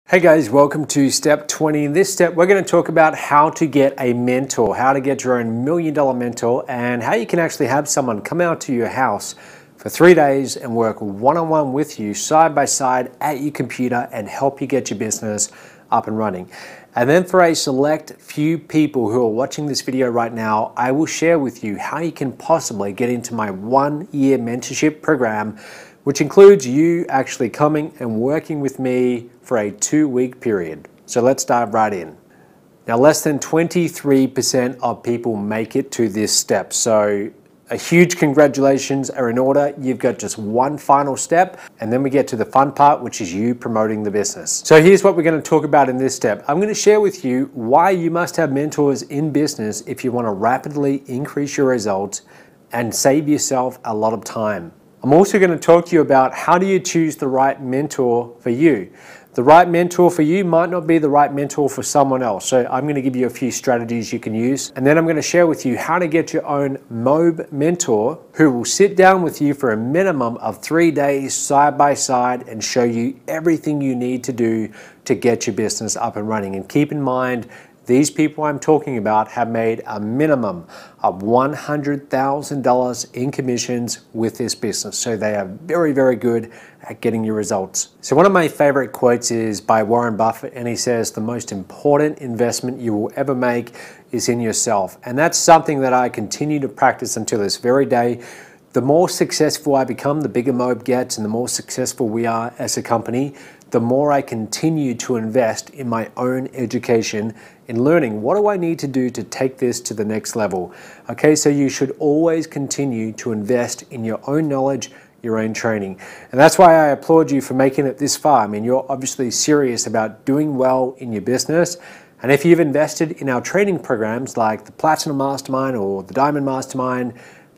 Hey guys, welcome to Step 20. In this step, we're going to talk about how to get a mentor, how to get your own $1 million mentor, and how you can actually have someone come out to your house for 3 days and work one-on-one with you, side by side at your computer, and help you get your business up and running. And then for a select few people who are watching this video right now, I will share with you how you can possibly get into my 1-year mentorship program, which includes you actually coming and working with me for a 2-week period. So let's dive right in. Now, less than 23% of people make it to this step. So a huge congratulations are in order. You've got just one final step, and then we get to the fun part, which is you promoting the business. So here's what we're going to talk about in this step. I'm going to share with you why you must have mentors in business if you want to rapidly increase your results and save yourself a lot of time. I'm also going to talk to you about how do you choose the right mentor for you. The right mentor for you might not be the right mentor for someone else. So I'm going to give you a few strategies you can use. And then I'm going to share with you how to get your own MOB mentor who will sit down with you for a minimum of 3 days side by side and show you everything you need to do to get your business up and running. And keep in mind, these people I'm talking about have made a minimum of $100,000 in commissions with this business. So they are very, very good at getting your results. So one of my favorite quotes is by Warren Buffett, and he says, the most important investment you will ever make is in yourself. And that's something that I continue to practice until this very day. The more successful I become, the bigger MOB gets, and the more successful we are as a company, the more I continue to invest in my own education, in learning what do I need to do to take this to the next level. Okay, so you should always continue to invest in your own knowledge, your own training. And that's why I applaud you for making it this far. I mean, you're obviously serious about doing well in your business. And if you've invested in our training programs like the Platinum Mastermind or the Diamond Mastermind,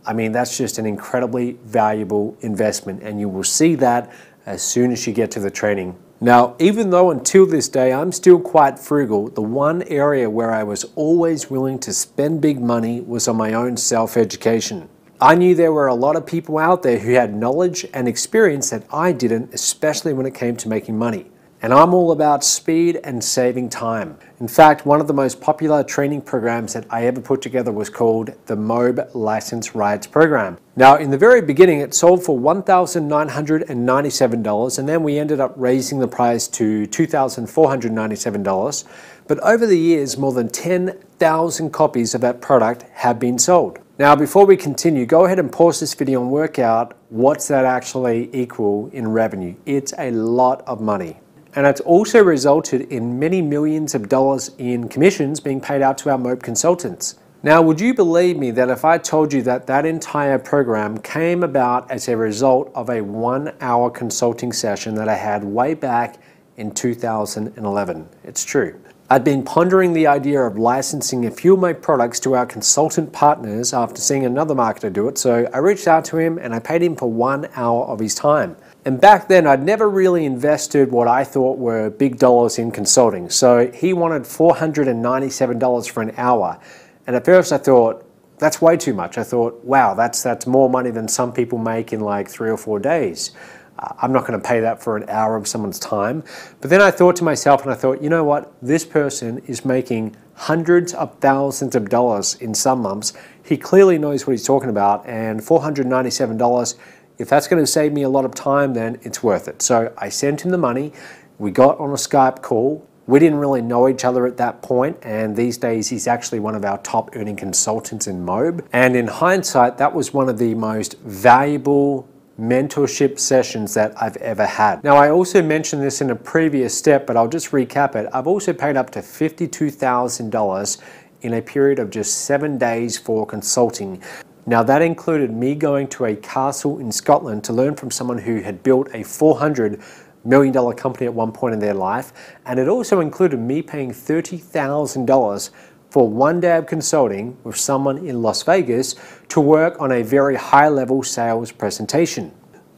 I mean, that's just an incredibly valuable investment, and you will see that as soon as you get to the training. Now, even though until this day I'm still quite frugal, the one area where I was always willing to spend big money was on my own self-education. I knew there were a lot of people out there who had knowledge and experience that I didn't, especially when it came to making money. And I'm all about speed and saving time. In fact, one of the most popular training programs that I ever put together was called the MOB License Rights Program. Now, in the very beginning, it sold for $1,997, and then we ended up raising the price to $2,497. But over the years, more than 10,000 copies of that product have been sold. Now, before we continue, go ahead and pause this video and work out what's that actually equal in revenue. It's a lot of money. And it's also resulted in many millions of dollars in commissions being paid out to our MOB consultants. Now, would you believe me that if I told you that that entire program came about as a result of a 1-hour consulting session that I had way back in 2011? It's true. I'd been pondering the idea of licensing a few of my products to our consultant partners after seeing another marketer do it, so I reached out to him and I paid him for 1 hour of his time. And back then, I'd never really invested what I thought were big dollars in consulting. So he wanted $497 for an hour. And at first I thought, that's way too much. I thought, wow, that's more money than some people make in like 3 or 4 days. I'm not going to pay that for an hour of someone's time. But then I thought to myself, and I thought, you know what? This person is making hundreds of thousands of dollars in some months. He clearly knows what he's talking about. And $497, if that's going to save me a lot of time, then it's worth it. So I sent him the money. We got on a Skype call. We didn't really know each other at that point, and these days he's actually one of our top earning consultants in MOB. And in hindsight, that was one of the most valuable mentorship sessions that I've ever had. Now, I also mentioned this in a previous step, but I'll just recap it. I've also paid up to $52,000 in a period of just 7 days for consulting. Now, that included me going to a castle in Scotland to learn from someone who had built a $400 million company at one point in their life. And it also included me paying $30,000 for 1 day of consulting with someone in Las Vegas to work on a very high-level sales presentation.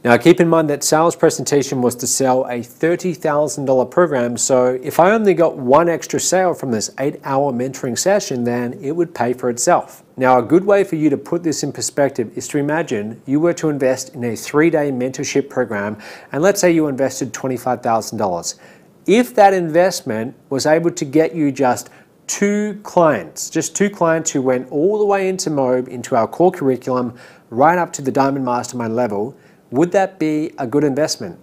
Now, keep in mind that sales presentation was to sell a $30,000 program, so if I only got one extra sale from this 8-hour mentoring session, then it would pay for itself. Now, a good way for you to put this in perspective is to imagine you were to invest in a 3-day mentorship program, and let's say you invested $25,000. If that investment was able to get you just two clients who went all the way into MOBE, into our core curriculum, right up to the Diamond Mastermind level, would that be a good investment?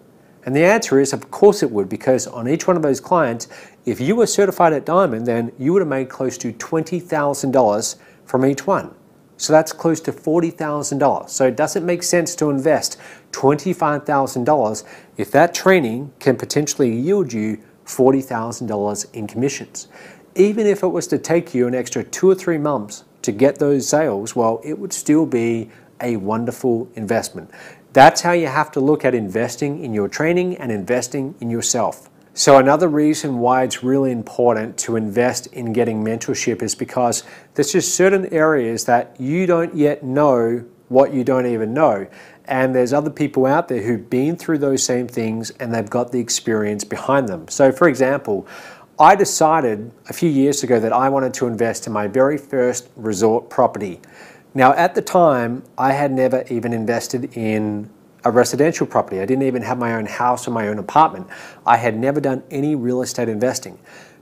And the answer is, of course it would, because on each one of those clients, if you were certified at Diamond, then you would have made close to $20,000 from each one. So that's close to $40,000. So it doesn't make sense to invest $25,000 if that training can potentially yield you $40,000 in commissions. Even if it was to take you an extra 2 or 3 months to get those sales, well, it would still be a wonderful investment. That's how you have to look at investing in your training and investing in yourself. So another reason why it's really important to invest in getting mentorship is because there's just certain areas that you don't yet know what you don't even know. And there's other people out there who've been through those same things and they've got the experience behind them. So for example, I decided a few years ago that I wanted to invest in my very first resort property. Now at the time, I had never even invested in a residential property. I didn't even have my own house or my own apartment. I had never done any real estate investing.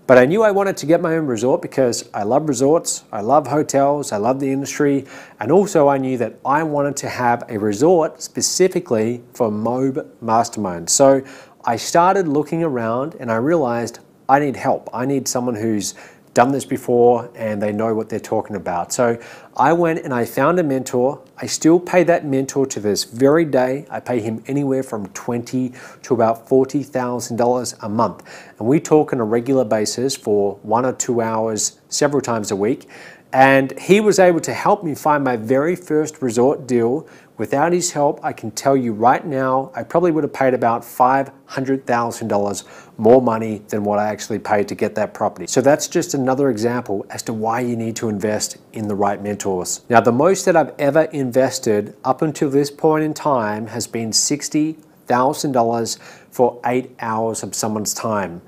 But I knew I wanted to get my own resort because I love resorts, I love hotels, I love the industry, and also I knew that I wanted to have a resort specifically for MOBE Mastermind. So I started looking around and I realized I need help. I need someone who's done this before and they know what they're talking about. So I went and I found a mentor. I still pay that mentor to this very day. I pay him anywhere from $20,000 to about $40,000 a month. And we talk on a regular basis for 1 or 2 hours, several times a week. And he was able to help me find my very first resort deal. Without his help, I can tell you right now, I probably would have paid about $500,000 more money than what I actually paid to get that property. So that's just another example as to why you need to invest in the right mentors. Now, the most that I've ever invested up until this point in time has been $60,000 for 8 hours of someone's time.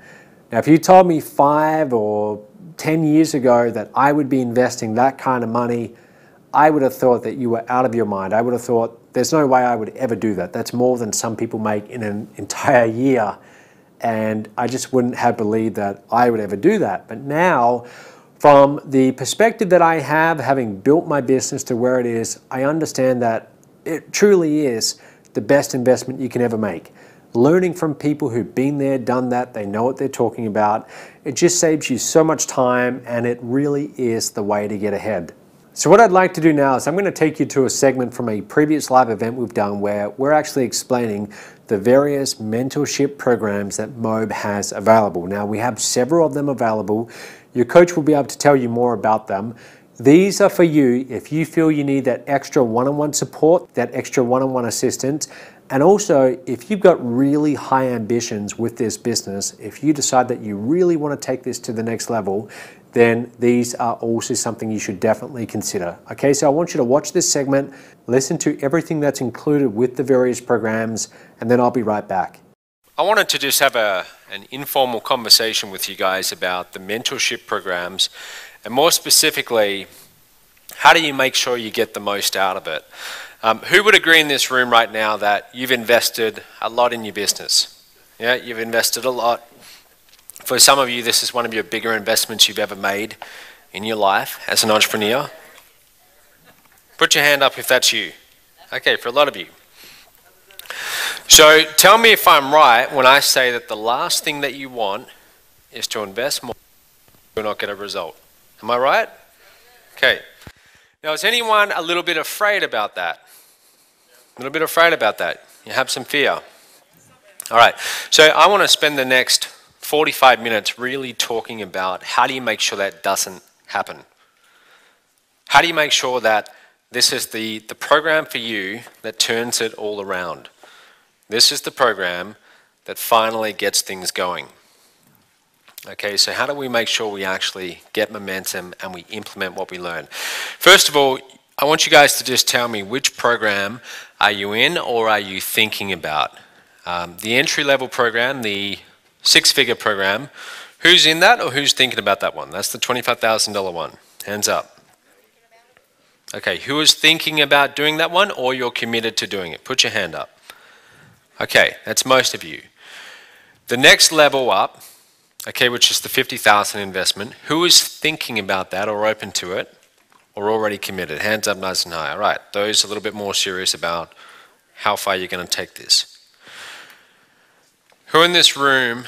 Now, if you told me 5 or 10 years ago that I would be investing that kind of money, I would have thought that you were out of your mind. I would have thought there's no way I would ever do that. That's more than some people make in an entire year. And I just wouldn't have believed that I would ever do that. But now, from the perspective that I have, having built my business to where it is, I understand that it truly is the best investment you can ever make. Learning from people who've been there, done that, they know what they're talking about. It just saves you so much time and it really is the way to get ahead. So what I'd like to do now is I'm going to take you to a segment from a previous live event we've done where we're actually explaining the various mentorship programs that MOBE has available. Now we have several of them available. Your coach will be able to tell you more about them. These are for you if you feel you need that extra one-on-one support, that extra one-on-one assistance, and also if you've got really high ambitions with this business, if you decide that you really want to take this to the next level, then these are also something you should definitely consider. Okay, so I want you to watch this segment, listen to everything that's included with the various programs, and then I'll be right back. I wanted to just have an informal conversation with you guys about the mentorship programs, and more specifically, how do you make sure you get the most out of it? Who would agree in this room right now that you've invested a lot in your business? Yeah, you've invested a lot. For some of you, this is one of your bigger investments you've ever made in your life as an entrepreneur. Put your hand up if that's you. Okay, for a lot of you. So tell me if I'm right when I say that the last thing that you want is to invest more and not get a result. Am I right? Okay. Now, is anyone a little bit afraid about that? A little bit afraid about that? You have some fear? All right. So I want to spend the next 45 minutes really talking about how do you make sure that doesn't happen? How do you make sure that this is the program for you that turns it all around? This is the program that finally gets things going. Okay, so how do we make sure we actually get momentum and we implement what we learn? First of all, I want you guys to just tell me which program are you in or are you thinking about? The entry-level program, the 6-figure program, who's in that or who's thinking about that one? That's the $25,000 one. Hands up. Okay, who is thinking about doing that one or you're committed to doing it? Put your hand up. Okay, that's most of you. The next level up, okay, which is the 50,000 investment, who is thinking about that or open to it or already committed? Hands up nice and high. All right, those a little bit more serious about how far you're going to take this. Who in this room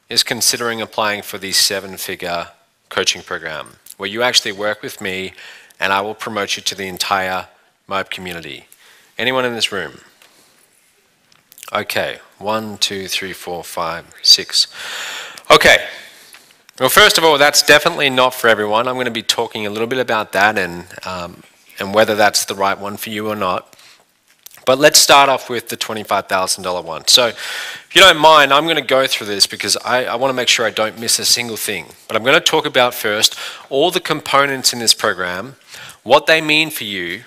is considering applying for the 7-figure coaching program where you actually work with me and I will promote you to the entire MOAB community? Anyone in this room? Okay, 1, 2, 3, 4, 5, 6. Okay, well, first of all, that's definitely not for everyone. I'm going to be talking a little bit about that and whether that's the right one for you or not. But let's start off with the $25,000 one. So if you don't mind, I'm going to go through this because I want to make sure I don't miss a single thing. But I'm going to talk about first all the components in this program, what they mean for you,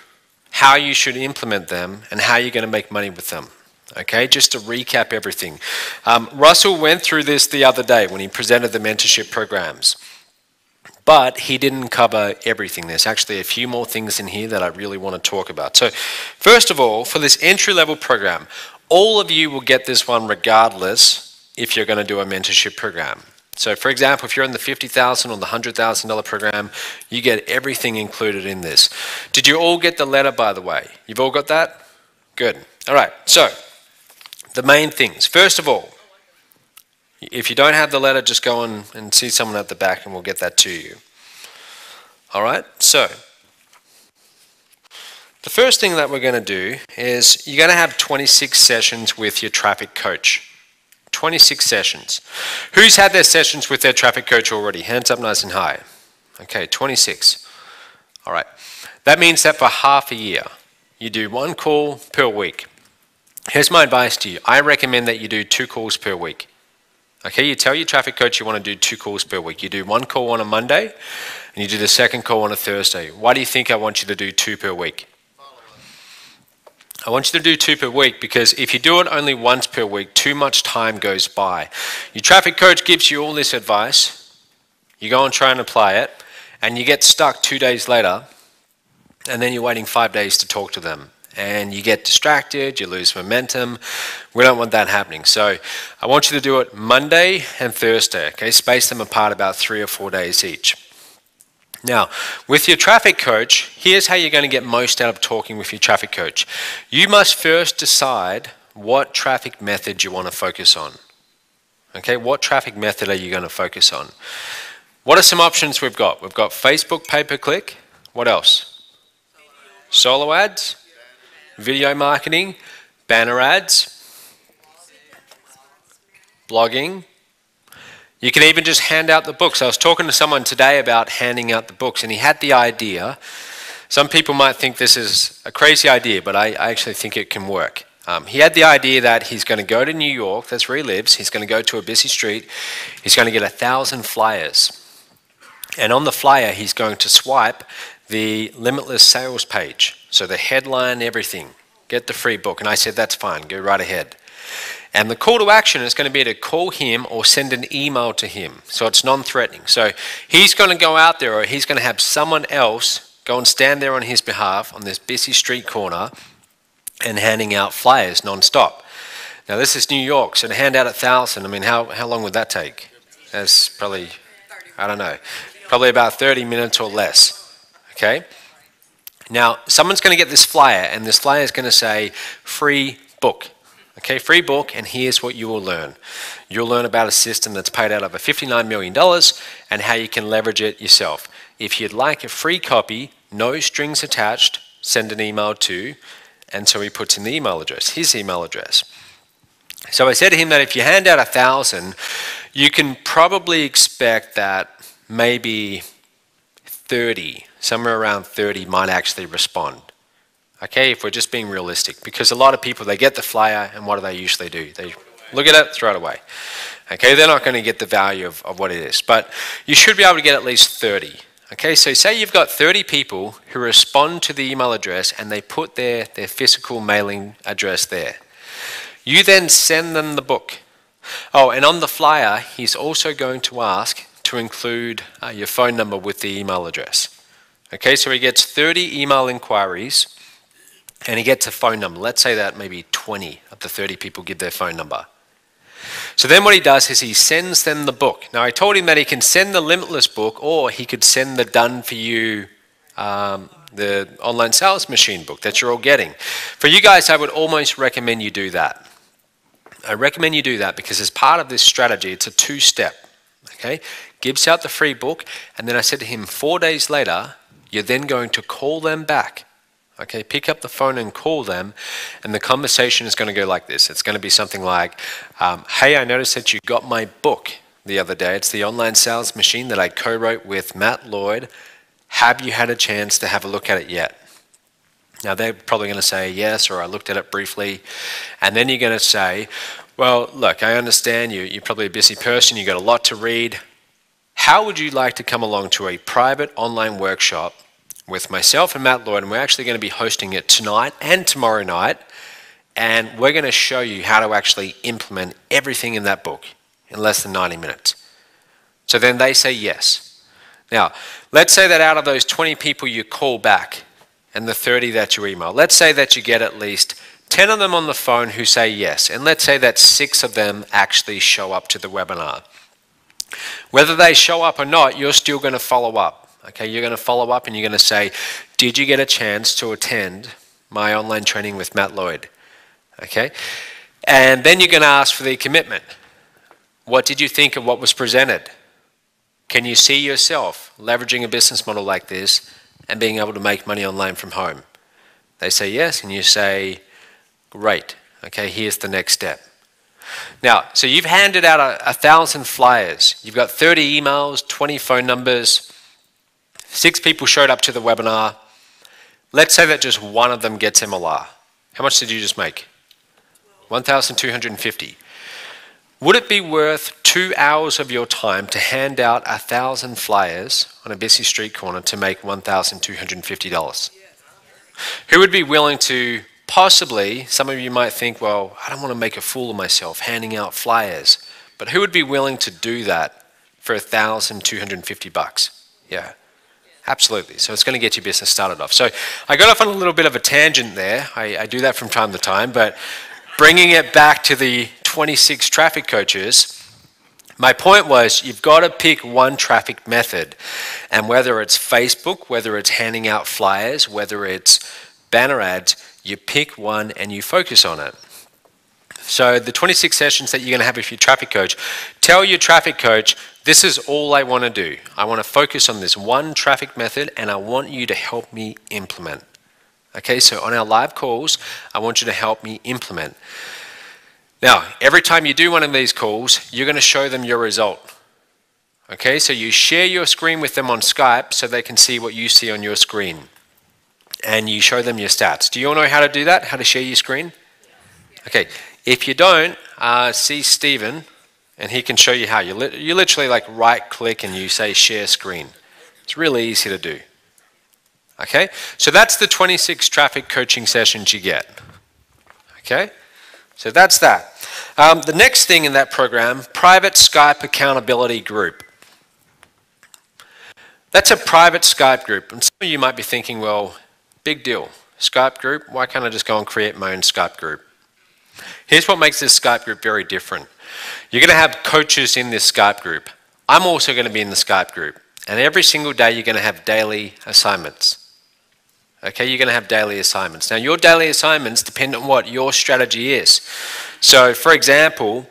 how you should implement them, and how you're going to make money with them. Okay, just to recap everything. Russell went through this the other day when he presented the mentorship programs. But he didn't cover everything. There's actually a few more things in here that I really want to talk about. So first of all, for this entry-level program, all of you will get this one regardless if you're going to do a mentorship program. So for example, if you're in the $50,000 or the $100,000 program, you get everything included in this. Did you all get the letter, by the way? You've all got that? Good. All right, so the main things. First of all, if you don't have the letter, just go and see someone at the back and we'll get that to you. All right, so the first thing that we're going to do is you're going to have 26 sessions with your traffic coach. 26 sessions. Who's had their sessions with their traffic coach already? Hands up nice and high. Okay, 26. All right, that means that for half a year, you do 1 call per week. Here's my advice to you. I recommend that you do 2 calls per week. Okay, you tell your traffic coach you want to do 2 calls per week. You do 1 call on a Monday, and you do the second call on a Thursday. Why do you think I want you to do 2 per week? I want you to do 2 per week because if you do it only once per week, too much time goes by. Your traffic coach gives you all this advice, you go and try and apply it, and you get stuck 2 days later, and then you're waiting 5 days to talk to them. And you get distracted, you lose momentum. We don't want that happening. So I want you to do it Monday and Thursday, okay? Space them apart about 3 or 4 days each. Now, with your traffic coach, here's how you're going to get most out of talking with your traffic coach. You must first decide what traffic method you want to focus on. Okay, what traffic method are you going to focus on? What are some options we've got? We've got Facebook pay-per-click. What else? Solo ads. Video marketing, banner ads, blogging. You can even just hand out the books. I was talking to someone today about handing out the books, and he had the idea. Some people might think this is a crazy idea, but I actually think it can work. He had the idea that he's going to go to New York, that's where he lives, he's going to go to a busy street, he's going to get 1,000 flyers. And on the flyer, he's going to swipe the limitless sales page. So the headline, everything, get the free book. And I said, that's fine, go right ahead. And the call to action is going to be to call him or send an email to him. So it's non-threatening. So he's going to go out there, or he's going to have someone else go and stand there on his behalf on this busy street corner and handing out flyers non-stop. Now this is New York, so to hand out 1,000, I mean, how long would that take? That's probably, I don't know, probably about 30 minutes or less. Okay? Now, someone's going to get this flyer, and this flyer is going to say, free book. Okay, free book, and here's what you will learn. You'll learn about a system that's paid out over $59 million and how you can leverage it yourself. If you'd like a free copy, no strings attached, send an email to, and so he puts in the email address, his email address. So I said to him that if you hand out 1,000, you can probably expect that maybe 30, somewhere around 30 might actually respond. Okay, if we're just being realistic, because a lot of people, they get the flyer and what do they usually do? They look at it, throw it away. Okay, they're not going to get the value of what it is, but you should be able to get at least 30. Okay, so say you've got 30 people who respond to the email address and they put their physical mailing address there. You then send them the book. Oh, and on the flyer, he's also going to ask to include your phone number with the email address. Okay, so he gets 30 email inquiries and he gets a phone number. Let's say that maybe 20 of the 30 people give their phone number. So then what he does is he sends them the book. Now I told him that he can send the Limitless book, or he could send the Done For You, the online sales machine book that you're all getting. For you guys, I would almost recommend you do that. I recommend you do that because as part of this strategy, it's a two-step. Okay, gives out the free book, and then I said to him, 4 days later, you're then going to call them back. Okay, pick up the phone and call them, and the conversation is going to go like this. It's going to be something like, hey, I noticed that you got my book the other day. It's the online sales machine that I co-wrote with Matt Lloyd. Have you had a chance to have a look at it yet? Now they're probably going to say yes, or I looked at it briefly. And then you're going to say, well, look, I understand you're probably a busy person, you've got a lot to read. How would you like to come along to a private online workshop with myself and Matt Lloyd, and we're actually going to be hosting it tonight and tomorrow night, and we're going to show you how to actually implement everything in that book in less than 90 minutes. So then they say yes. Now, let's say that out of those 20 people you call back and the 30 that you email, let's say that you get at least 10 of them on the phone who say yes, and let's say that 6 of them actually show up to the webinar. Whether they show up or not, you're still going to follow up. Okay, you're going to follow up and you're going to say, did you get a chance to attend my online training with Matt Lloyd? Okay, and then you're going to ask for the commitment. What did you think of what was presented? Can you see yourself leveraging a business model like this and being able to make money online from home? They say yes, and you say, great. Okay, here's the next step. Now, so you've handed out 1,000 flyers. You've got 30 emails, 20 phone numbers, 6 people showed up to the webinar. Let's say that just one of them gets MLR. How much did you just make? 1,250. Would it be worth 2 hours of your time to hand out 1,000 flyers on a busy street corner to make $1,250? Who would be willing to possibly, some of you might think, well, I don't want to make a fool of myself handing out flyers, but who would be willing to do that for $1,250? Yeah, absolutely. So it's going to get your business started off. So I got off on a little bit of a tangent there. I do that from time to time, but bringing it back to the 26 traffic coaches, my point was you've got to pick one traffic method, and whether it's Facebook, whether it's handing out flyers, whether it's banner ads, you pick one and you focus on it. So the 26 sessions that you're going to have with your traffic coach, tell your traffic coach, this is all I want to do. I want to focus on this one traffic method and I want you to help me implement. Okay, so on our live calls, I want you to help me implement. Now, every time you do one of these calls, you're going to show them your result. Okay, so you share your screen with them on Skype so they can see what you see on your screen. And you show them your stats. Do you all know how to do that? How to share your screen? Okay, if you don't, see Stephen, and he can show you how. You literally like right click and you say share screen. It's really easy to do. Okay, so that's the 26 traffic coaching sessions you get. Okay, so that's that. The next thing in that program, private Skype accountability group. That's a private Skype group. And some of you might be thinking, well, big deal. Skype group, why can't I just go and create my own Skype group? Here's what makes this Skype group very different. You're going to have coaches in this Skype group. I'm also going to be in the Skype group. And every single day you're going to have daily assignments. Okay, you're going to have daily assignments. Now your daily assignments depend on what your strategy is. So for example,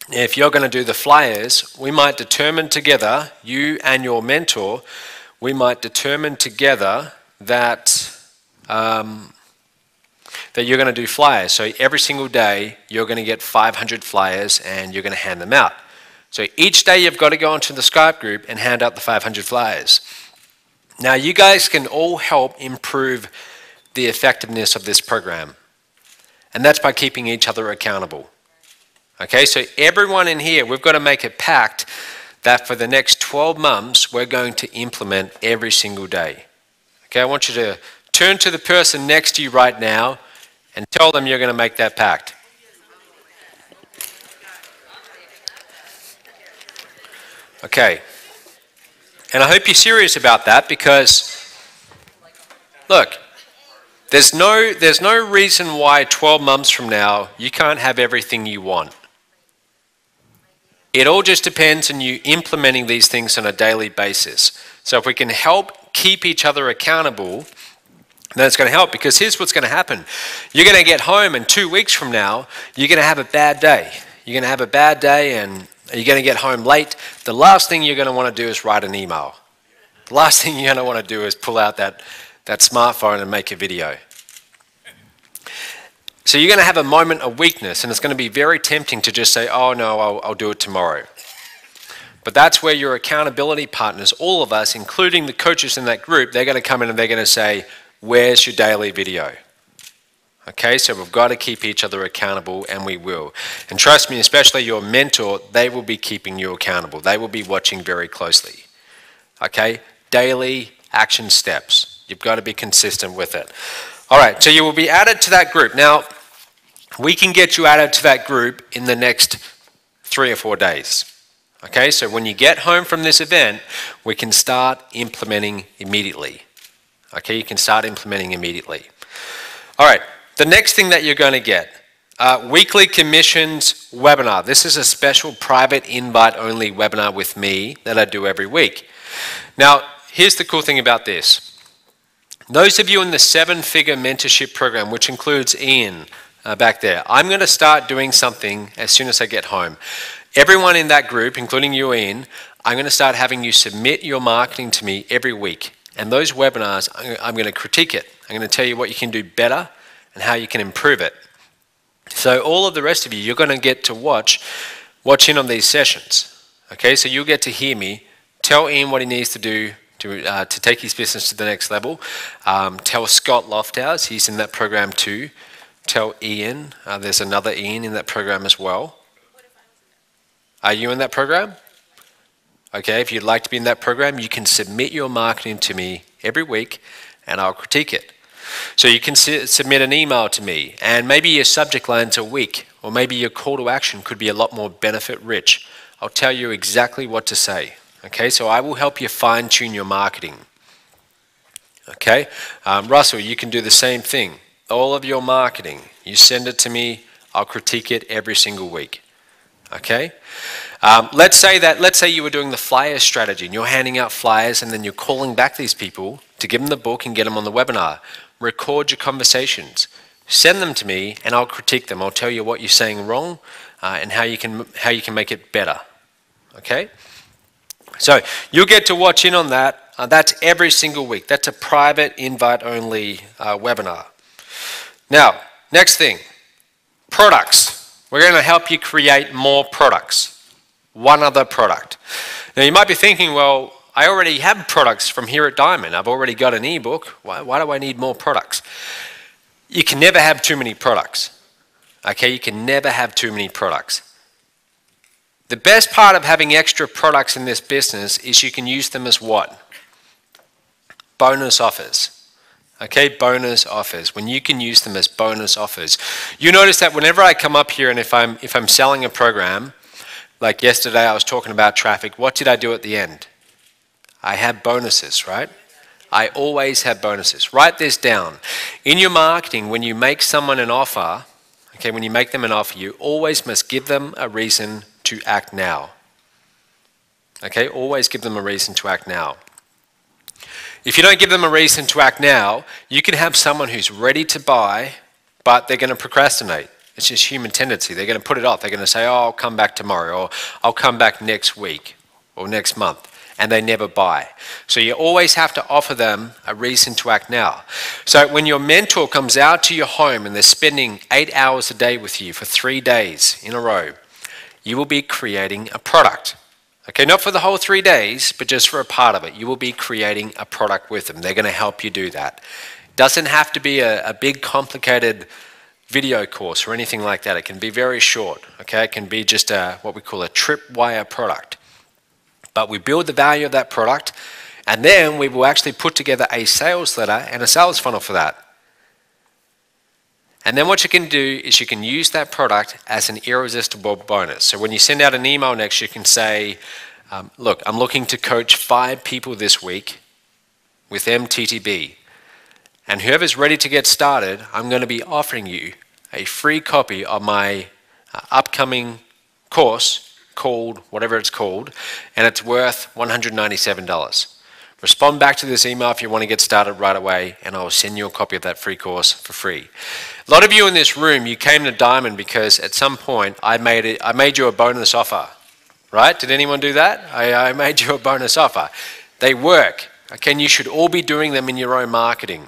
if you're going to do the flyers, we might determine together, you and your mentor, we might determine together that that you're going to do flyers. So every single day you're going to get 500 flyers and you're going to hand them out. So each day you've got to go onto the Skype group and hand out the 500 flyers. Now you guys can all help improve the effectiveness of this program. And that's by keeping each other accountable. Okay, so everyone in here, we've got to make a pact that for the next 12 months we're going to implement every single day. Okay, I want you to turn to the person next to you right now and tell them you're going to make that pact. Okay, and I hope you're serious about that because, look, there's no reason why 12 months from now you can't have everything you want. It all just depends on you implementing these things on a daily basis. So if we can help keep each other accountable, then it's going to help, because here's what's going to happen. You're going to get home, and 2 weeks from now, you're going to have a bad day. You're going to have a bad day, and you're going to get home late. The last thing you're going to want to do is write an email. The last thing you're going to want to do is pull out that smartphone and make a video. So you're going to have a moment of weakness, and it's going to be very tempting to just say, oh no, I'll do it tomorrow. But that's where your accountability partners, all of us, including the coaches in that group, they're going to come in and they're going to say, where's your daily video? Okay, so we've got to keep each other accountable, and we will. And trust me, especially your mentor, they will be keeping you accountable. They will be watching very closely. Okay, daily action steps. You've got to be consistent with it. All right, so you will be added to that group. Now, we can get you added to that group in the next 3 or 4 days. Okay, so when you get home from this event, we can start implementing immediately. Okay, you can start implementing immediately. All right, the next thing that you're going to get, weekly commissions webinar. This is a special private invite-only webinar with me that I do every week. Now, here's the cool thing about this. Those of you in the 7-figure mentorship program, which includes Ian back there, I'm going to start doing something as soon as I get home. Everyone in that group, including you, Ian, I'm going to start having you submit your marketing to me every week. And those webinars, I'm going to critique it. I'm going to tell you what you can do better and how you can improve it. So all of the rest of you, you're going to get to watch in on these sessions. Okay, so you'll get to hear me tell Ian what he needs to do to take his business to the next level. Tell Scott Lofthouse, he's in that program too. Tell Ian, there's another Ian in that program as well. Are you in that program? Okay, if you'd like to be in that program, you can submit your marketing to me every week and I'll critique it. So you can submit an email to me, and maybe your subject line's a week, or maybe your call to action could be a lot more benefit rich. I'll tell you exactly what to say. Okay, so I will help you fine tune your marketing. Okay, Russell, you can do the same thing. All of your marketing, you send it to me, I'll critique it every single week. Okay, let's say you were doing the flyer strategy and you're handing out flyers and then you're calling back these people to give them the book and get them on the webinar. Record your conversations, send them to me, and I'll critique them. I'll tell you what you're saying wrong and how you can make it better. Okay, so you'll get to watch in on that. That's every single week. That's a private invite-only webinar. Now, next thing, products. We're going to help you create more products. One other product. Now you might be thinking, well, I already have products from here at Diamond. I've already got an ebook. Why do I need more products? You can never have too many products. Okay, you can never have too many products. The best part of having extra products in this business is you can use them as what? Bonus offers. Okay, bonus offers. When you can use them as bonus offers. You notice that whenever I come up here and if I'm selling a program, like yesterday I was talking about traffic, what did I do at the end? I have bonuses, right? I always have bonuses. Write this down. In your marketing, when you make someone an offer, okay, when you make them an offer, you always must give them a reason to act now. Okay, always give them a reason to act now. If you don't give them a reason to act now, you can have someone who's ready to buy, but they're going to procrastinate. It's just human tendency. They're going to put it off. They're going to say, oh, I'll come back tomorrow, or I'll come back next week, or next month, and they never buy. So you always have to offer them a reason to act now. So when your mentor comes out to your home and they're spending 8 hours a day with you for 3 days in a row, you will be creating a product. Okay, not for the whole 3 days, but just for a part of it. You will be creating a product with them. They're going to help you do that. It doesn't have to be a big, complicated video course or anything like that. It can be very short. Okay, it can be just what we call a tripwire product. But we build the value of that product, and then we will actually put together a sales letter and a sales funnel for that. And then what you can do is you can use that product as an irresistible bonus. So when you send out an email next, you can say, look, I'm looking to coach 5 people this week with MTTB. And whoever's ready to get started, I'm going to be offering you a free copy of my upcoming course called whatever it's called, and it's worth $197. Respond back to this email if you want to get started right away, and I'll send you a copy of that free course for free. A lot of you in this room, you came to Diamond because at some point I made you a bonus offer, right? Did anyone do that? I made you a bonus offer. They work, okay, and you should all be doing them in your own marketing.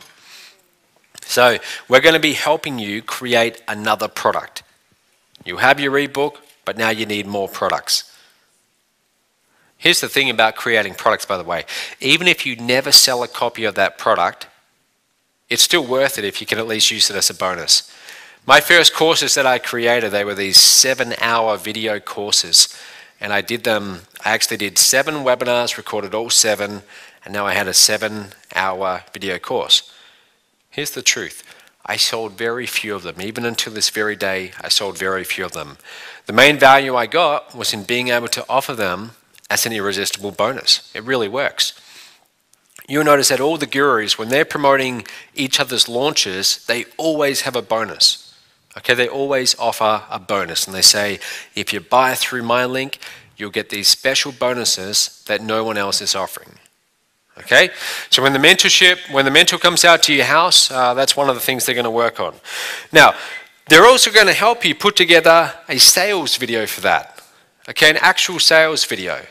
So we're going to be helping you create another product. You have your ebook, but now you need more products. Here's the thing about creating products, by the way. Even if you never sell a copy of that product, it's still worth it if you can at least use it as a bonus. My first courses that I created, they were these 7-hour video courses. And I actually did 7 webinars, recorded all 7, and now I had a 7-hour video course. Here's the truth. I sold very few of them. Even until this very day, I sold very few of them. The main value I got was in being able to offer them as an irresistible bonus. It really works. You'll notice that all the gurus, when they're promoting each other's launches, they always have a bonus. Okay, they always offer a bonus, and they say, if you buy through my link, you'll get these special bonuses that no one else is offering. Okay, so when the mentor comes out to your house, that's one of the things they're going to work on. Now, they're also going to help you put together a sales video for that. Okay, an actual sales video.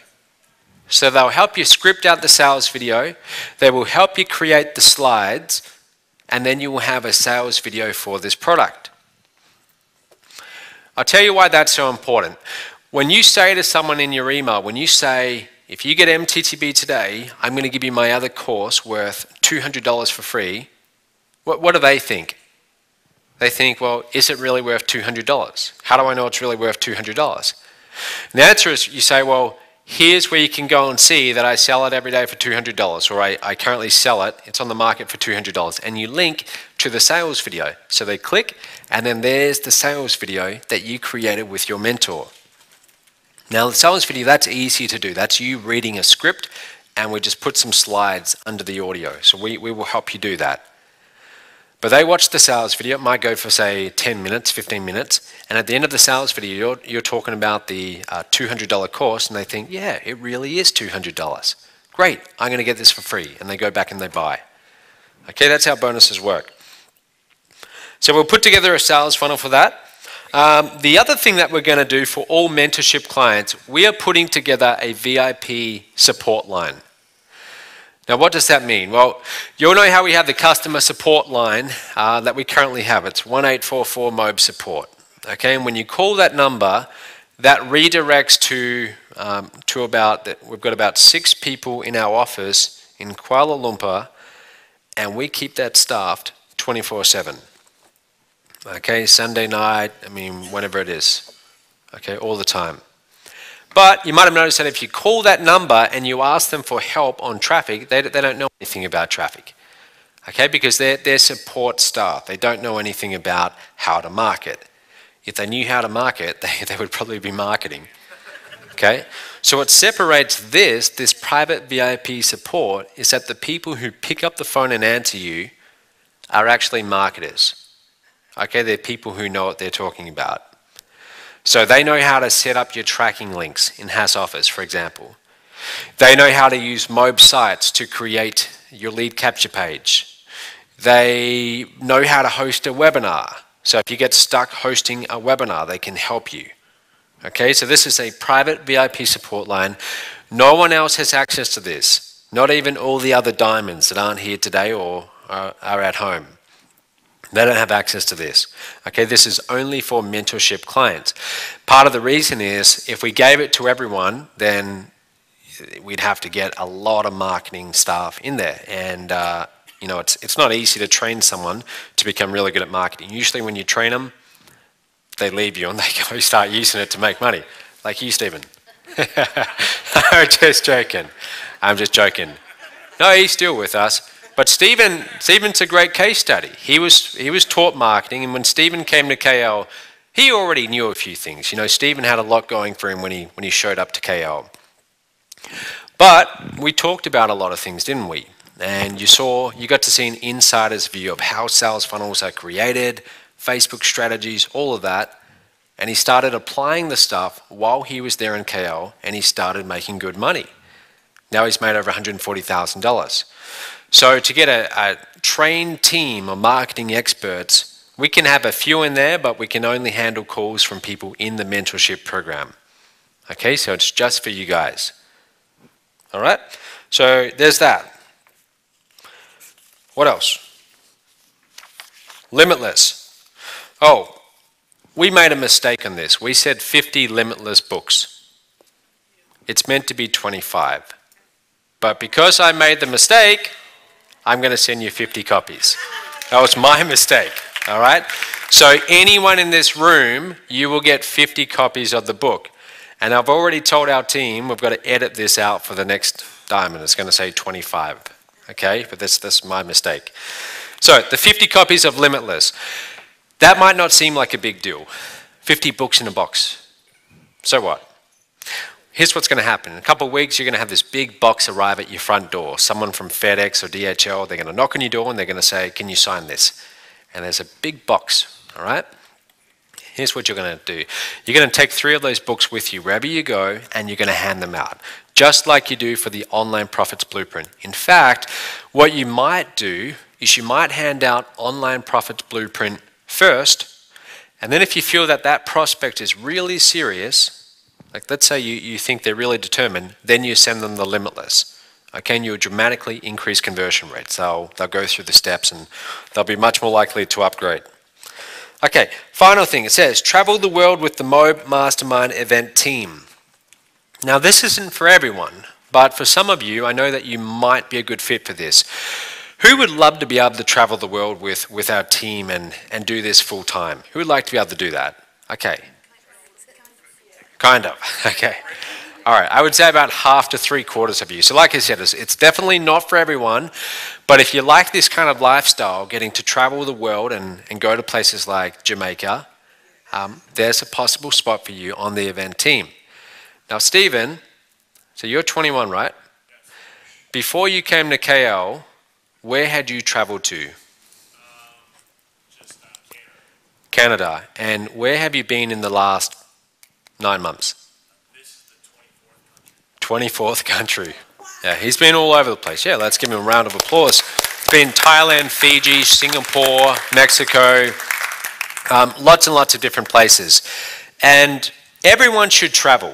So they'll help you script out the sales video, they will help you create the slides, and then you will have a sales video for this product. I'll tell you why that's so important. When you say to someone in your email, when you say, if you get MTTB today, I'm going to give you my other course worth $200 for free, what do they think? They think, well, is it really worth $200? How do I know it's really worth $200? And the answer is, you say, well, here's where you can go and see that I sell it every day for $200, or I currently sell it, it's on the market for $200, and you link to the sales video. So they click, and then there's the sales video that you created with your mentor. Now the sales video, that's easy to do. That's you reading a script, and we just put some slides under the audio. So we will help you do that. But they watch the sales video. It might go for, say, 10 minutes, 15 minutes. And at the end of the sales video, you're talking about the $200 course, and they think, yeah, it really is $200. Great, I'm going to get this for free. And they go back and they buy. Okay, that's how bonuses work. So we'll put together a sales funnel for that. The other thing that we're going to do for all mentorship clients, we are putting together a VIP support line. Now, what does that mean? Well, you'll know how we have the customer support line that we currently have. It's 1844 MOB support. Okay, and when you call that number, that redirects to we've got about 6 people in our office in Kuala Lumpur, and we keep that staffed 24/7. Okay, Sunday night, I mean, whenever it is. Okay, all the time. But you might have noticed that if you call that number and you ask them for help on traffic, they don't know anything about traffic. Okay, because they're support staff. They don't know anything about how to market. If they knew how to market, they would probably be marketing. Okay, so what separates this private VIP support is that the people who pick up the phone and answer you are actually marketers. Okay, they're people who know what they're talking about. So they know how to set up your tracking links in Has Office, for example. They know how to use MOB sites to create your lead capture page. They know how to host a webinar. So if you get stuck hosting a webinar, they can help you. Okay, so this is a private VIP support line. No one else has access to this. Not even all the other diamonds that aren't here today or are at home. They don't have access to this. Okay, this is only for mentorship clients. Part of the reason is if we gave it to everyone, then we'd have to get a lot of marketing staff in there. And you know, it's not easy to train someone to become really good at marketing. Usually when you train them, they leave you and they go start using it to make money. Like you, Stephen. I'm just joking. I'm just joking. No, he's still with us. But Stephen's a great case study. He was taught marketing, and when Stephen came to KL, he already knew a few things. You know, Stephen had a lot going for him when he showed up to KL. But we talked about a lot of things, didn't we? And you got to see an insider's view of how sales funnels are created, Facebook strategies, all of that. and he started applying the stuff while he was there in KL, and he started making good money. Now he's made over $140,000. So to get a trained team of marketing experts, we can have a few in there, but we can only handle calls from people in the mentorship program. Okay, so it's just for you guys. All right, so there's that. What else? Limitless. Oh, we made a mistake on this. We said 50 limitless books. It's meant to be 25. But because I made the mistake, I'm going to send you 50 copies. That was my mistake, all right? So anyone in this room, you will get 50 copies of the book. And I've already told our team we've got to edit this out for the next diamond. It's going to say 25, okay? But that's my mistake. So the 50 copies of Limitless. That might not seem like a big deal. 50 books in a box. So what? Here's what's going to happen. In a couple of weeks, you're going to have this big box arrive at your front door. Someone from FedEx or DHL, they're going to knock on your door and they're going to say, can you sign this? And there's a big box, all right? Here's what you're going to do. You're going to take 3 of those books with you wherever you go, and you're going to hand them out, just like you do for the Online Profits Blueprint. In fact, what you might do is you might hand out Online Profits Blueprint first, and then if you feel that that prospect is really serious, like let's say you think they're really determined, then you send them the Limitless. Okay, and you'll dramatically increase conversion rates. They'll go through the steps and they'll be much more likely to upgrade. Okay, final thing, it says, travel the world with the MOB Mastermind event team. Now this isn't for everyone, but for some of you, I know that you might be a good fit for this. Who would love to be able to travel the world with our team and do this full time? Who would like to be able to do that? Okay. Kind of, okay. All right, I would say about half to 3/4 of you. So like I said, it's definitely not for everyone, but if you like this kind of lifestyle, getting to travel the world and go to places like Jamaica, there's a possible spot for you on the event team. Now, Stephen, so you're 21, right? Yes. Before you came to KL, where had you traveled to? Just Canada. And where have you been in the last 9 months? This is the 24th 24th country. country. Yeah, he's been all over the place. Yeah, let's give him a round of applause. Been Thailand, Fiji, Singapore, Mexico, lots and lots of different places. And everyone should travel.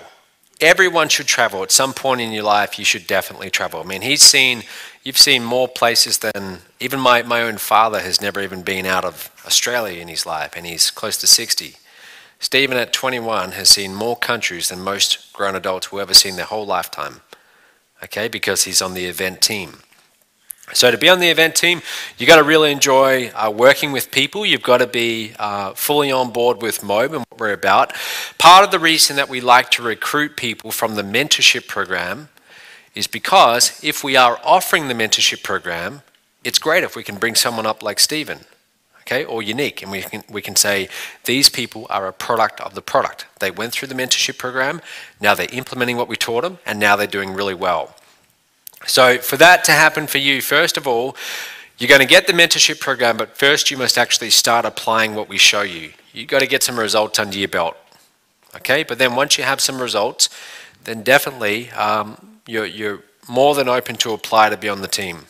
Everyone should travel. At some point in your life, you should definitely travel. I mean, you've seen more places than, even my own father has never even been out of Australia in his life, and he's close to 60. Stephen at 21 has seen more countries than most grown adults will ever see in their whole lifetime, okay, because he's on the event team. So to be on the event team, you've got to really enjoy working with people. You've got to be fully on board with MOB and what we're about. Part of the reason that we like to recruit people from the mentorship program is because if we are offering the mentorship program, it's great if we can bring someone up like Stephen, okay, or unique, and we can say these people are a product of the product. They went through the mentorship program, now they're implementing what we taught them, and now they're doing really well. So for that to happen for you, first of all, you're going to get the mentorship program, but first you must actually start applying what we show you. You've got to get some results under your belt, okay? But then once you have some results, then definitely you're more than open to apply to be on the team,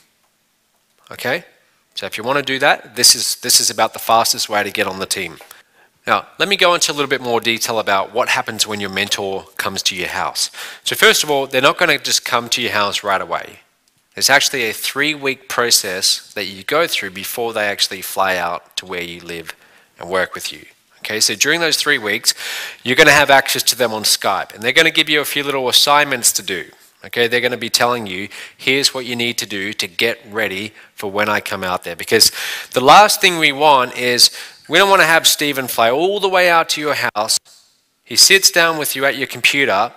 okay? So if you want to do that, this is about the fastest way to get on the team. Now, let me go into a little bit more detail about what happens when your mentor comes to your house. So first of all, they're not going to just come to your house right away. There's actually a 3-week process that you go through before they actually fly out to where you live and work with you. Okay, so during those 3 weeks, you're going to have access to them on Skype, and they're going to give you a few little assignments to do. Okay, they're going to be telling you, here's what you need to do to get ready for when I come out there. Because the last thing we want is, we don't want to have Stephen fly all the way out to your house. He sits down with you at your computer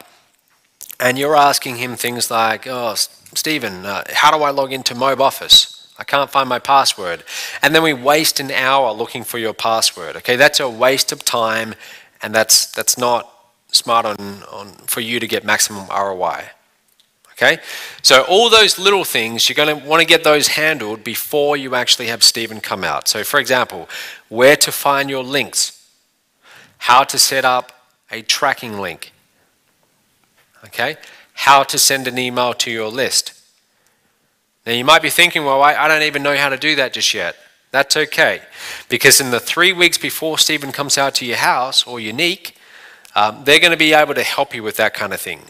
and you're asking him things like, oh, Stephen, how do I log into MOB Office? I can't find my password. And then we waste an hour looking for your password. Okay, that's a waste of time, and that's not smart for you to get maximum ROI. Okay, so all those little things, you're going to want to get those handled before you actually have Stephen come out. So for example, where to find your links, how to set up a tracking link, okay? How to send an email to your list. Now you might be thinking, well, I don't even know how to do that just yet. That's okay, because in the 3 weeks before Stephen comes out to your house, or Unique, they're going to be able to help you with that kind of thing,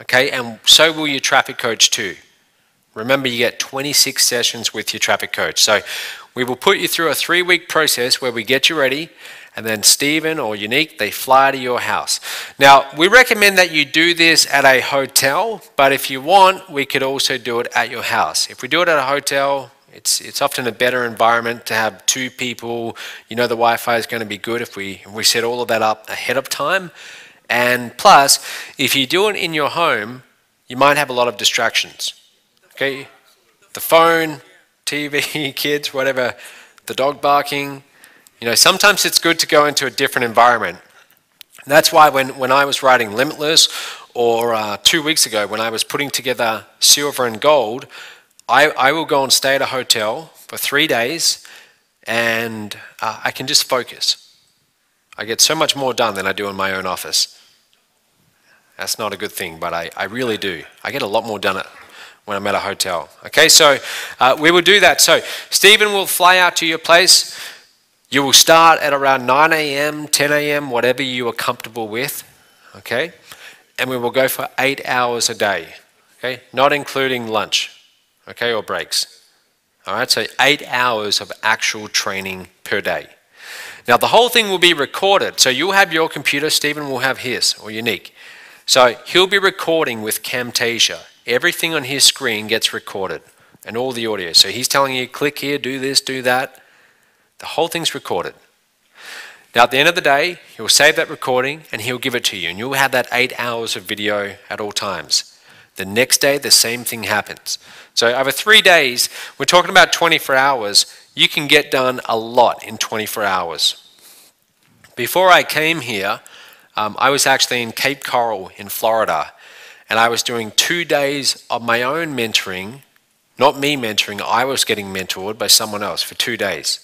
okay? And so will your traffic coach too. Remember, you get 26 sessions with your traffic coach. So we will put you through a 3-week process where we get you ready, and then Stephen or Unique, they fly to your house. Now, we recommend that you do this at a hotel, but if you want, we could also do it at your house. If we do it at a hotel, it's often a better environment to have 2 people. You know the Wi-Fi is going to be good if we set all of that up ahead of time. And plus, if you do it in your home, you might have a lot of distractions. Okay, the phone, TV, kids, whatever, the dog barking. You know, sometimes it's good to go into a different environment. And that's why when I was writing Limitless, or 2 weeks ago when I was putting together Silver and Gold, I will go and stay at a hotel for 3 days, and I can just focus. I get so much more done than I do in my own office. That's not a good thing, but I really do. I get a lot more done when I'm at a hotel. Okay, so we will do that. So Stephen will fly out to your place. You will start at around 9 a.m., 10 a.m., whatever you are comfortable with, okay? And we will go for 8 hours a day, okay? Not including lunch, okay, or breaks. All right, so 8 hours of actual training per day. Now, the whole thing will be recorded. So you'll have your computer, Stephen will have his, or Unique. So he'll be recording with Camtasia. Everything on his screen gets recorded, and all the audio. So he's telling you, click here, do this, do that. The whole thing's recorded. Now, at the end of the day, he'll save that recording and he'll give it to you, and you'll have that 8 hours of video at all times. The next day, the same thing happens. So over 3 days, we're talking about 24 hours. You can get done a lot in 24 hours. Before I came here, I was actually in Cape Coral in Florida, and I was doing 2 days of my own mentoring. Not me mentoring, I was getting mentored by someone else for 2 days.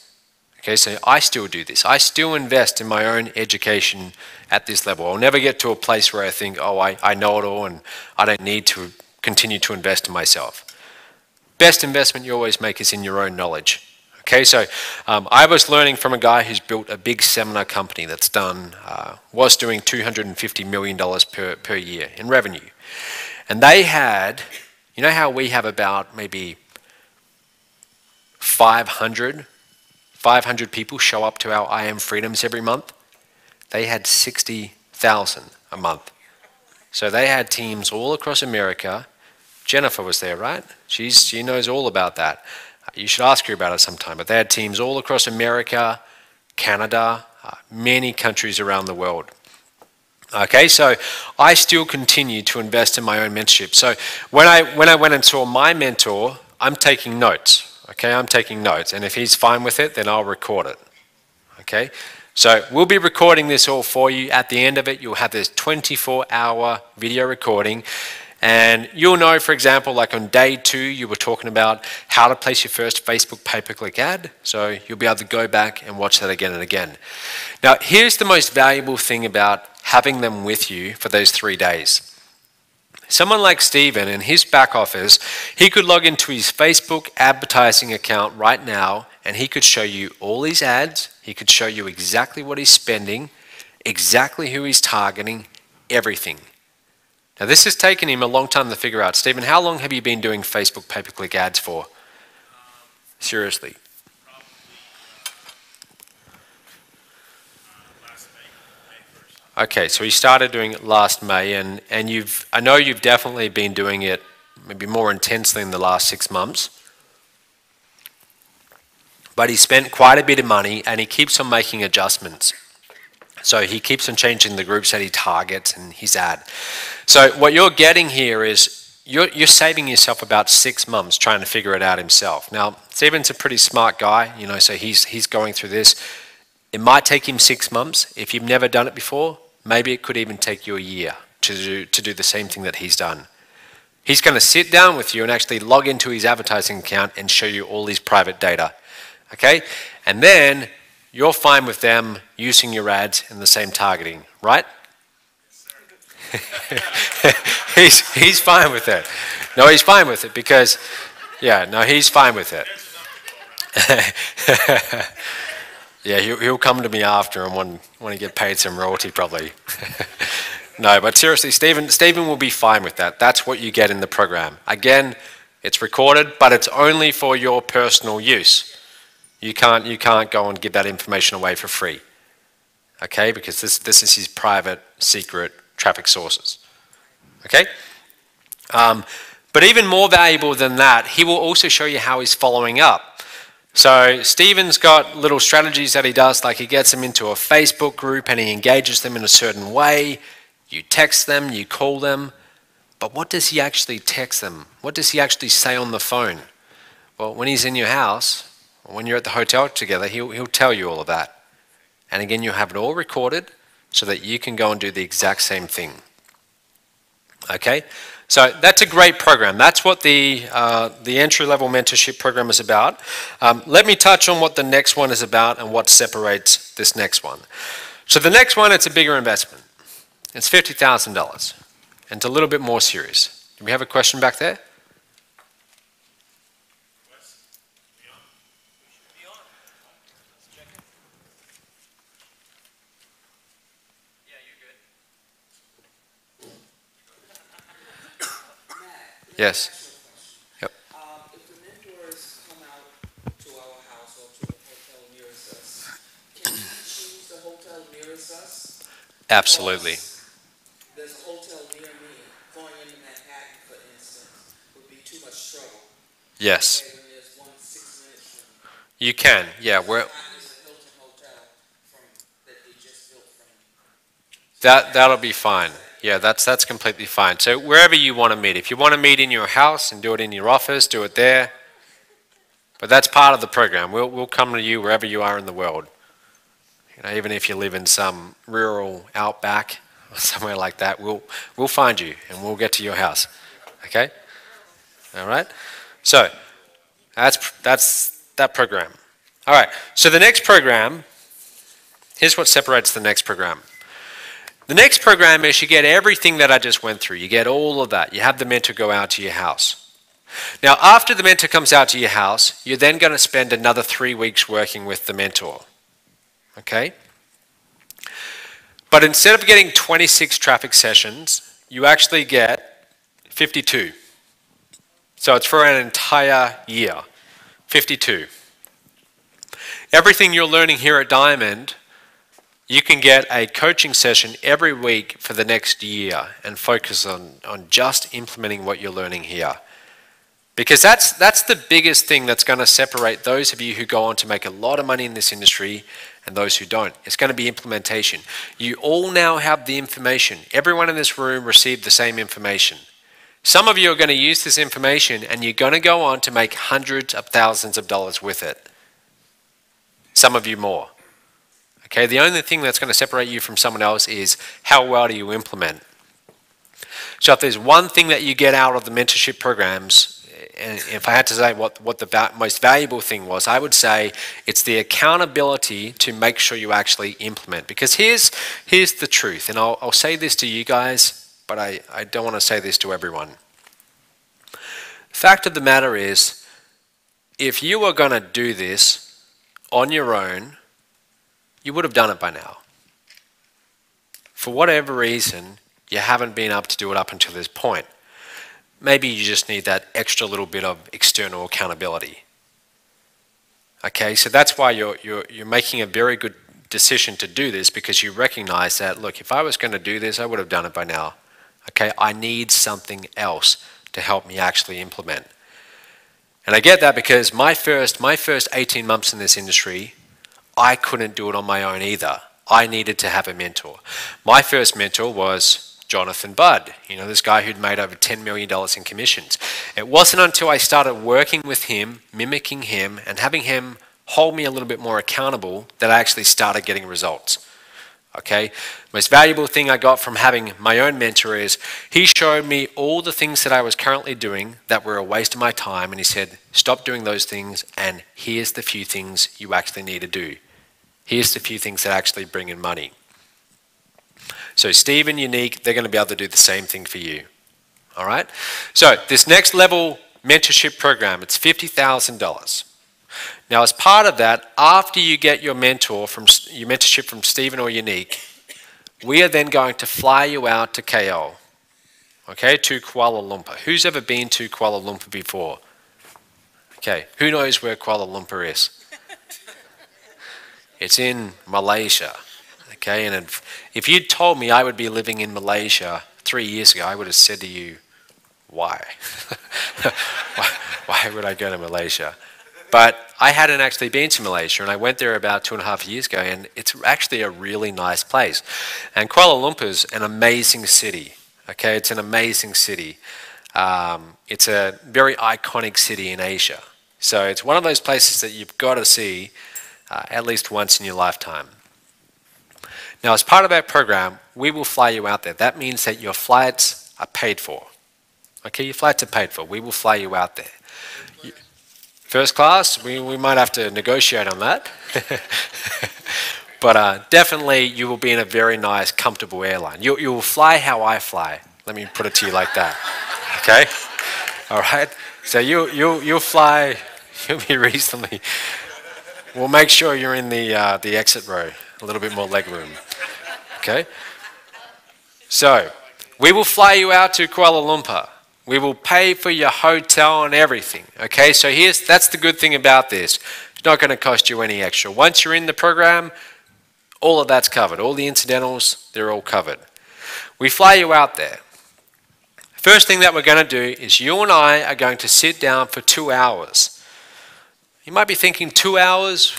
Okay, so I still do this. I still invest in my own education at this level. I'll never get to a place where I think, oh, I know it all and I don't need to continue to invest in myself. Best investment you always make is in your own knowledge. Okay, so I was learning from a guy who's built a big seminar company that's was doing $250 million per year in revenue. And they had, you know how we have about maybe 500 people show up to our I Am Freedoms every month? They had 60,000 a month. So they had teams all across America. Jennifer was there, right? She knows all about that. You should ask her about it sometime. But they had teams all across America, Canada, many countries around the world. Okay, so I still continue to invest in my own mentorship. So when I went and saw my mentor, I'm taking notes. Okay, I'm taking notes, and if he's fine with it, then I'll record it. Okay, so we'll be recording this all for you. At the end of it, you'll have this 24-hour video recording, and you'll know, for example, like on day 2, you were talking about how to place your first Facebook pay-per-click ad. So you'll be able to go back and watch that again and again. Now, here's the most valuable thing about having them with you for those 3 days. Someone like Stephen in his back office, he could log into his Facebook advertising account right now and he could show you all his ads. He could show you exactly what he's spending, exactly who he's targeting, everything. Now this has taken him a long time to figure out. Stephen, how long have you been doing Facebook pay-per-click ads for? Seriously. Okay, so he started doing it last May, and I know you've definitely been doing it maybe more intensely in the last 6 months. But he spent quite a bit of money, and he keeps on making adjustments. So he keeps on changing the groups that he targets and his ad. So what you're getting here is you're saving yourself about 6 months trying to figure it out himself. Now, Stephen's a pretty smart guy, you know, so he's going through this. It might take him 6 months. If you've never done it before, maybe it could even take you a year to do the same thing that he's done. He's going to sit down with you and actually log into his advertising account and show you all his private data. Okay? And then you're fine with them using your ads in the same targeting, right? he's fine with it. No, he's fine with it because, yeah, no, he's fine with it. Yeah, he'll come to me after and want to get paid some royalty probably. No, but seriously, Stephen will be fine with that. That's what you get in the program. Again, it's recorded, but it's only for your personal use. You can't go and give that information away for free. Okay, because this is his private, secret traffic sources. Okay? But even more valuable than that, he will also show you how he's following up. So Stephen's got little strategies that he does, like he gets them into a Facebook group and he engages them in a certain way. You text them, you call them, but what does he actually text them? What does he actually say on the phone? Well, when he's in your house, or when you're at the hotel together, he'll tell you all of that. And again, you'll have it all recorded so that you can go and do the exact same thing. Okay? So that's a great program. That's what the entry-level mentorship program is about. Let me touch on what the next one is about and what separates this next one. So the next one, it's a bigger investment. It's $50,000, and it's a little bit more serious. Do we have a question back there? Yes. Yep. If the mentors come out to our house or to the hotel nearest us, can we choose the hotel nearest us? Absolutely. There's a hotel near me. Going into Manhattan, for instance, would be too much trouble. Yes. Okay, when there's one 6 minutes from me. You can. Yeah. We're, There's a Hilton hotel that they just built from me. that'll be fine. Yeah, that's completely fine. So wherever you want to meet. If you want to meet in your house and do it in your office, do it there. But that's part of the program. We'll come to you wherever you are in the world. You know, even if you live in some rural outback or somewhere like that, we'll find you and we'll get to your house. Okay? All right? So that's that program. All right. So the next program, here's what separates the next program. The next program is you get everything that I just went through. You get all of that. You have the mentor go out to your house. Now, after the mentor comes out to your house, you're then going to spend another 3 weeks working with the mentor. Okay? But instead of getting 26 traffic sessions, you actually get 52. So it's for an entire year. 52. Everything you're learning here at Diamond, you can get a coaching session every week for the next year and focus on just implementing what you're learning here. Because that's the biggest thing that's going to separate those of you who go on to make a lot of money in this industry and those who don't. It's going to be implementation. You all now have the information. Everyone in this room received the same information. Some of you are going to use this information and you're going to go on to make hundreds of thousands of dollars with it. Some of you more. Okay, the only thing that's going to separate you from someone else is how well do you implement. So if there's one thing that you get out of the mentorship programs, and if I had to say what the most valuable thing was, I would say it's the accountability to make sure you actually implement. Because here's the truth, and I'll say this to you guys, but I don't want to say this to everyone. The fact of the matter is, if you are going to do this on your own, you would have done it by now. For whatever reason, you haven't been able to do it up until this point. Maybe you just need that extra little bit of external accountability. Okay, so that's why you're making a very good decision to do this, because you recognize that, look, if I was going to do this, I would have done it by now. Okay, I need something else to help me actually implement. And I get that because my first 18 months in this industry, I couldn't do it on my own either. I needed to have a mentor. My first mentor was Jonathan Budd, you know, this guy who'd made over $10 million in commissions. It wasn't until I started working with him, mimicking him, and having him hold me a little bit more accountable that I actually started getting results. Okay, most valuable thing I got from having my own mentor is he showed me all the things that I was currently doing that were a waste of my time, and he said, stop doing those things, and here's the few things you actually need to do. Here's the few things that actually bring in money. So Steve and Unique, they're going to be able to do the same thing for you. All right? So this next level mentorship program, it's $50,000. Now, as part of that, after you get your mentorship from Stephen or Unique, we are then going to fly you out to KL, okay, to Kuala Lumpur. Who's ever been to Kuala Lumpur before? Okay, who knows where Kuala Lumpur is? It's in Malaysia, okay, and if you'd told me I would be living in Malaysia 3 years ago, I would have said to you, why? Why would I go to Malaysia? But I hadn't actually been to Malaysia, and I went there about 2.5 years ago, and it's actually a really nice place. And Kuala Lumpur's an amazing city, okay? It's an amazing city. It's a very iconic city in Asia. So it's one of those places that you've got to see at least once in your lifetime. Now, as part of that program, we will fly you out there. That means that your flights are paid for. Okay, your flights are paid for. We will fly you out there. First class, we might have to negotiate on that. But definitely you will be in a very nice, comfortable airline. You will fly how I fly. Let me put it to you like that. Okay? All right? So you'll fly, you'll be reasonably... We'll make sure you're in the exit row, a little bit more leg room. Okay? So, we will fly you out to Kuala Lumpur. We will pay for your hotel and everything. Okay, so that's the good thing about this. It's not going to cost you any extra. Once you're in the program, all of that's covered. All the incidentals, they're all covered. We fly you out there. First thing that we're going to do is you and I are going to sit down for 2 hours. You might be thinking 2 hours,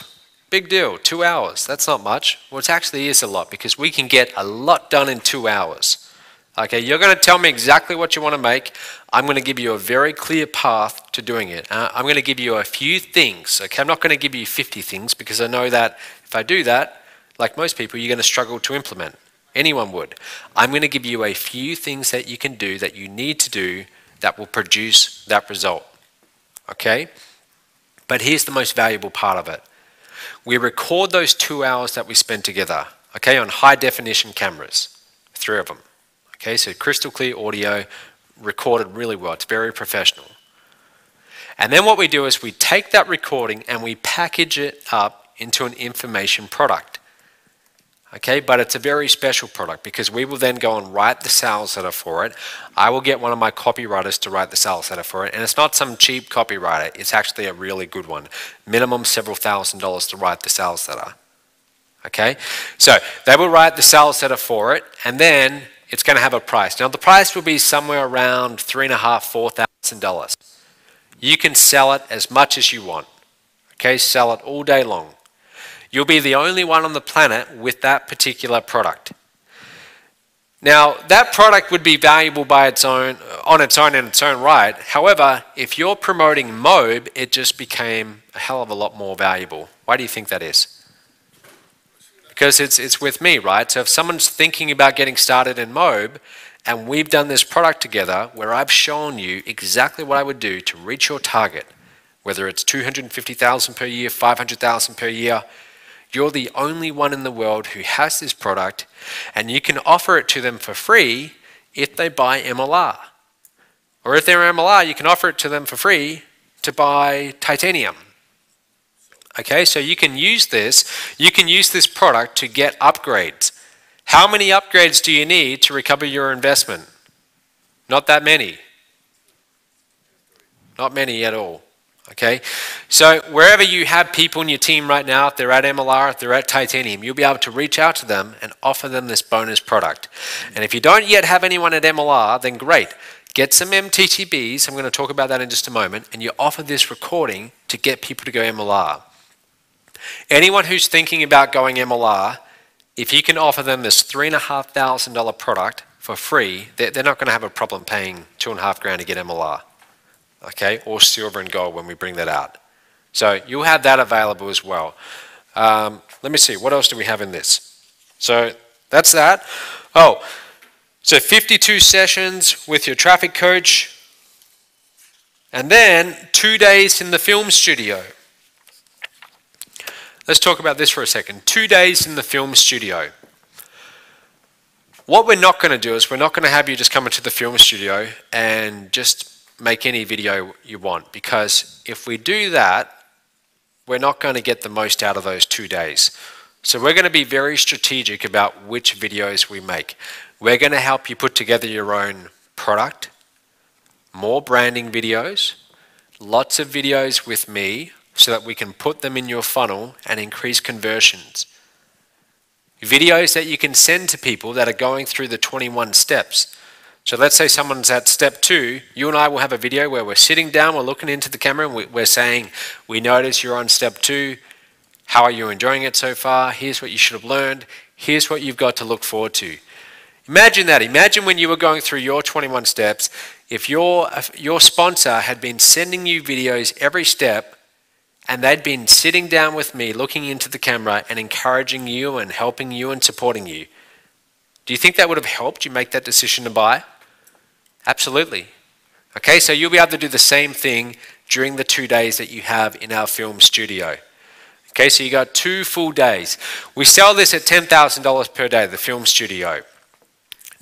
big deal, 2 hours. That's not much. Well, it actually is a lot because we can get a lot done in 2 hours. Okay, you're going to tell me exactly what you want to make. I'm going to give you a very clear path to doing it. I'm going to give you a few things. Okay, I'm not going to give you 50 things because I know that if I do that, like most people, you're going to struggle to implement. Anyone would. I'm going to give you a few things that you can do, that you need to do, that will produce that result. Okay? But here's the most valuable part of it. We record those 2 hours that we spend together, okay, on high definition cameras, 3 of them. Okay, so crystal clear audio, recorded really well. It's very professional. And then what we do is we take that recording and we package it up into an information product. Okay, but it's a very special product because we will then go and write the sales letter for it. I will get one of my copywriters to write the sales letter for it. And it's not some cheap copywriter. It's actually a really good one. Minimum several $1,000s to write the sales letter. Okay, so they will write the sales letter for it, and then it's going to have a price. Now the price will be somewhere around $3,500 to $4,000. You can sell it as much as you want. Okay, sell it all day long. You'll be the only one on the planet with that particular product. Now that product would be valuable by its own, in its own right. However, if you're promoting MOB, it just became a hell of a lot more valuable. Why do you think that is? Because it's with me, right? So if someone's thinking about getting started in MOB, and we've done this product together where I've shown you exactly what I would do to reach your target, whether it's $250,000 per year, $500,000 per year, you're the only one in the world who has this product, and you can offer it to them for free if they buy MLR. Or if they're MLR, you can offer it to them for free to buy titanium. Okay, so you can use this product to get upgrades. How many upgrades do you need to recover your investment? Not that many. Not many at all. Okay, so wherever you have people in your team right now, if they're at MLR, if they're at titanium, you'll be able to reach out to them and offer them this bonus product. And if you don't yet have anyone at MLR, then great. Get some MTTBs, I'm going to talk about that in just a moment, and you offer this recording to get people to go MLR. Anyone who's thinking about going MLR, if you can offer them this $3,500 product for free, they're not going to have a problem paying $2,500 to get MLR, okay, or silver and gold when we bring that out. So you'll have that available as well. Let me see, what else do we have in this? So that's that. Oh, so 52 sessions with your traffic coach, and then 2 days in the film studio. Let's talk about this for a second. 2 days in the film studio. What we're not going to do is we're not going to have you just come into the film studio and just make any video you want, because if we do that, we're not going to get the most out of those 2 days. So we're going to be very strategic about which videos we make. We're going to help you put together your own product, more branding videos, lots of videos with me so that we can put them in your funnel and increase conversions. Videos that you can send to people that are going through the 21 steps. So let's say someone's at step 2, you and I will have a video where we're sitting down, we're looking into the camera and we're saying, we notice you're on step 2, how are you enjoying it so far? Here's what you should have learned, here's what you've got to look forward to. Imagine that, imagine when you were going through your 21 steps, if your sponsor had been sending you videos every step and they'd been sitting down with me looking into the camera and encouraging you and helping you and supporting you. Do you think that would have helped you make that decision to buy? Absolutely. Okay, so you'll be able to do the same thing during the 2 days that you have in our film studio. Okay, so you got 2 full days. We sell this at $10,000 per day, the film studio.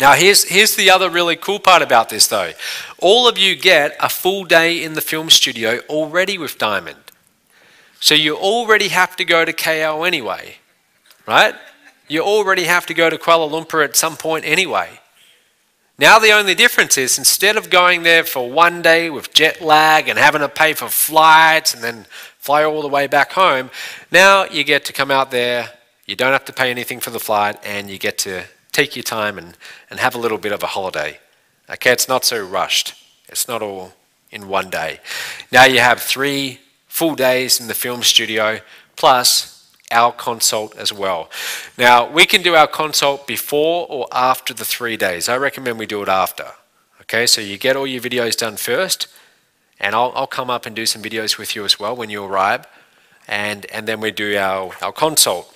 Now here's the other really cool part about this though. All of you get a full day in the film studio already with Diamond. So you already have to go to KL anyway, right? You already have to go to Kuala Lumpur at some point anyway. Now the only difference is instead of going there for 1 day with jet lag and having to pay for flights and then fly all the way back home, now you get to come out there, you don't have to pay anything for the flight, and you get to take your time and have a little bit of a holiday. Okay, it's not so rushed. It's not all in 1 day. Now you have 3 full days in the film studio, plus our consult as well. Now, we can do our consult before or after the 3 days. I recommend we do it after. Okay, so you get all your videos done first, and I'll come up and do some videos with you as well when you arrive, and then we do our consult.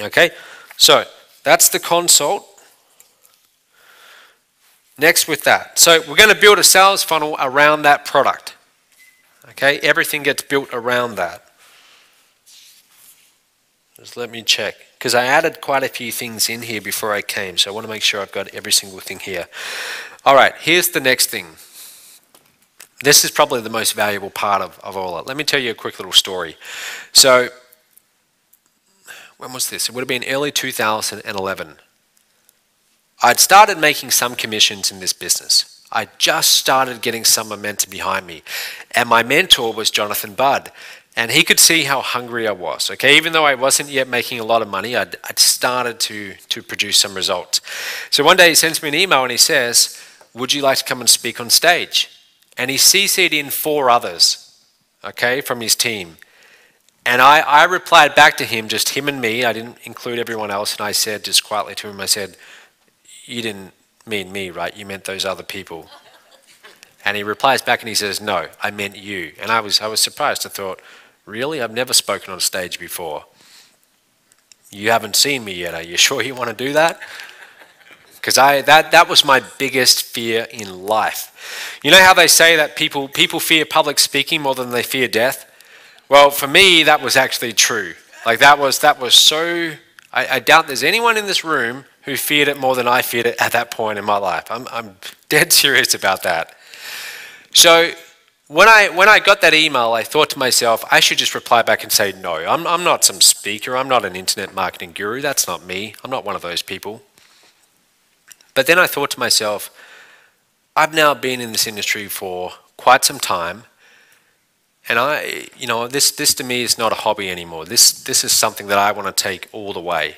Okay, so that's the consult. Next with that, so we're going to build a sales funnel around that product. Okay, everything gets built around that. Just let me check, because I added quite a few things in here before I came, so I want to make sure I've got every single thing here. All right, here's the next thing. This is probably the most valuable part of all of it. Let me tell you a quick little story. So, when was this? It would have been early 2011. I'd started making some commissions in this business. I just started getting some momentum behind me. And my mentor was Jonathan Budd. And he could see how hungry I was. Okay, even though I wasn't yet making a lot of money, I'd started to produce some results. So one day he sends me an email and he says, would you like to come and speak on stage? And he CC'd in 4 others, okay, from his team. And I replied back to him, just him and me. I didn't include everyone else. And I said just quietly to him, I said, you didn't mean me, right? You meant those other people. And he replies back and he says, no, I meant you. And I was surprised. I thought, really? I've never spoken on stage before. You haven't seen me yet. Are you sure you want to do that? Because that was my biggest fear in life. You know how they say that people fear public speaking more than they fear death? Well, for me, that was actually true. Like that was so. I doubt there's anyone in this room who feared it more than I feared it at that point in my life. I'm dead serious about that. So when I got that email, I thought to myself, I should just reply back and say, no, I'm not some speaker. I'm not an internet marketing guru. That's not me. I'm not one of those people. But then I thought to myself, I've now been in this industry for quite some time. And this to me is not a hobby anymore. This is something that I want to take all the way.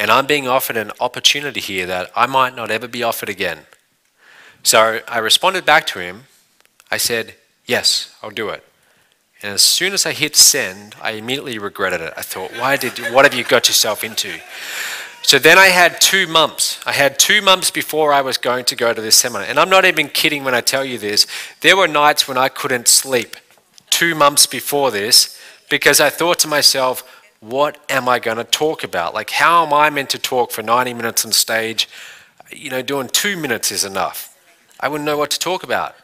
And I'm being offered an opportunity here that I might not ever be offered again. So I responded back to him. I said, yes, I'll do it. And as soon as I hit send, I immediately regretted it. I thought, what have you got yourself into? So then I had 2 months. I had 2 months before I was going to go to this seminar. And I'm not even kidding when I tell you this. There were nights when I couldn't sleep 2 months before this because I thought to myself, what am I going to talk about? Like, how am I meant to talk for 90 minutes on stage? You know, doing 2 minutes is enough. I wouldn't know what to talk about.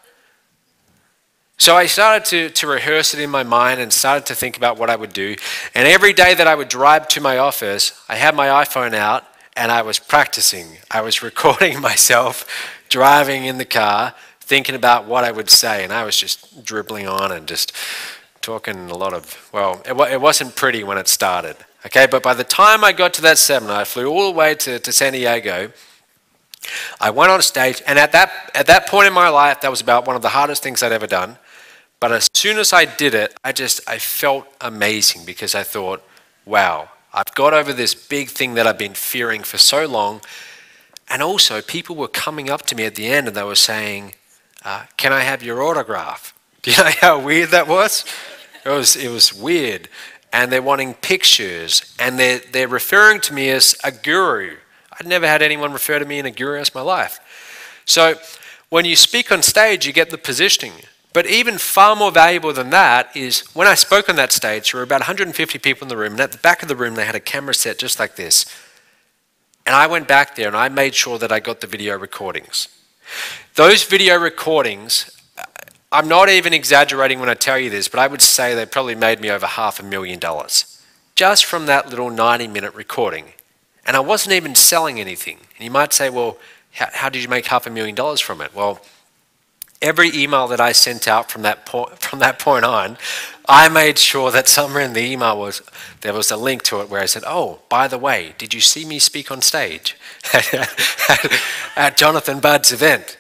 So I started to rehearse it in my mind and started to think about what I would do. And every day that I would drive to my office, I had my iPhone out and I was practicing. I was recording myself driving in the car, thinking about what I would say. And I was just dribbling on and just talking a lot of, well, it wasn't pretty when it started. Okay, but by the time I got to that seminar, I flew all the way to San Diego. I went on stage, and at that point in my life, that was about one of the hardest things I'd ever done. But as soon as I did it, I felt amazing because I thought, wow, I've got over this big thing that I've been fearing for so long. And also, people were coming up to me at the end and they were saying, can I have your autograph? Do you know how weird that was? It was weird. And they're wanting pictures, and they're referring to me as a guru. I'd never had anyone refer to me in a guru in my life. So when you speak on stage, you get the positioning. But even far more valuable than that is when I spoke on that stage, there were about 150 people in the room, and at the back of the room they had a camera set just like this. And I went back there and I made sure that I got the video recordings. Those video recordings, I'm not even exaggerating when I tell you this, but I would say they probably made me over $500,000 just from that little 90-minute recording. And I wasn't even selling anything. And you might say, well, how did you make $500,000 from it? Well, every email that I sent out from that point on, I made sure that somewhere in the email there was a link to it where I said, oh, by the way, did you see me speak on stage at Jonathan Budd's event?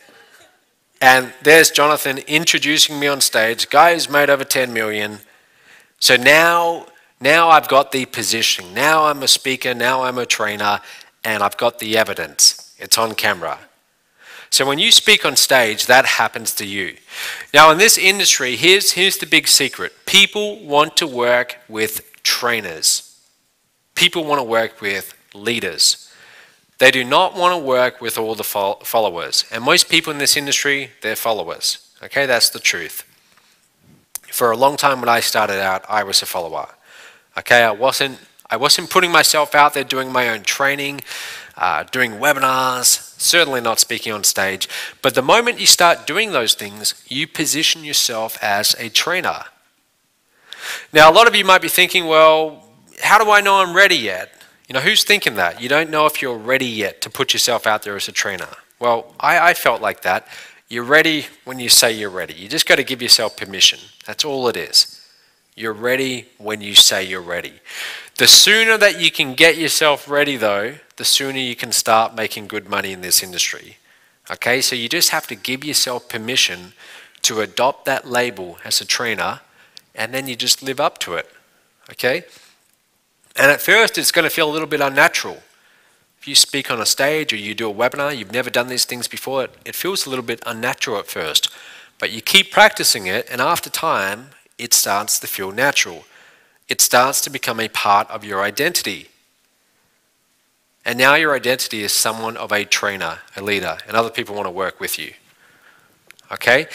And there's Jonathan introducing me on stage, guy who's made over 10 million. So now I've got the positioning. Now I'm a speaker, now I'm a trainer, and I've got the evidence. It's on camera. So when you speak on stage, that happens to you. Now in this industry, here's the big secret. People want to work with trainers. People want to work with leaders. They do not want to work with all the followers. And most people in this industry, they're followers. Okay, that's the truth. For a long time when I started out, I was a follower. Okay, I wasn't putting myself out there doing my own training, doing webinars, certainly not speaking on stage. But the moment you start doing those things, you position yourself as a trainer. Now, a lot of you might be thinking, well, how do I know I'm ready yet? You know, who's thinking that? You don't know if you're ready yet to put yourself out there as a trainer. Well, I felt like that. You're ready when you say you're ready. You just got to give yourself permission. That's all it is. You're ready when you say you're ready. The sooner that you can get yourself ready, though, the sooner you can start making good money in this industry. Okay, so you just have to give yourself permission to adopt that label as a trainer, and then you just live up to it. Okay? And at first, it's going to feel a little bit unnatural. If you speak on a stage or you do a webinar, you've never done these things before, it feels a little bit unnatural at first. But you keep practicing it, and after time, it starts to feel natural. It starts to become a part of your identity. And now your identity is someone of a trainer, a leader, and other people want to work with you. Okay?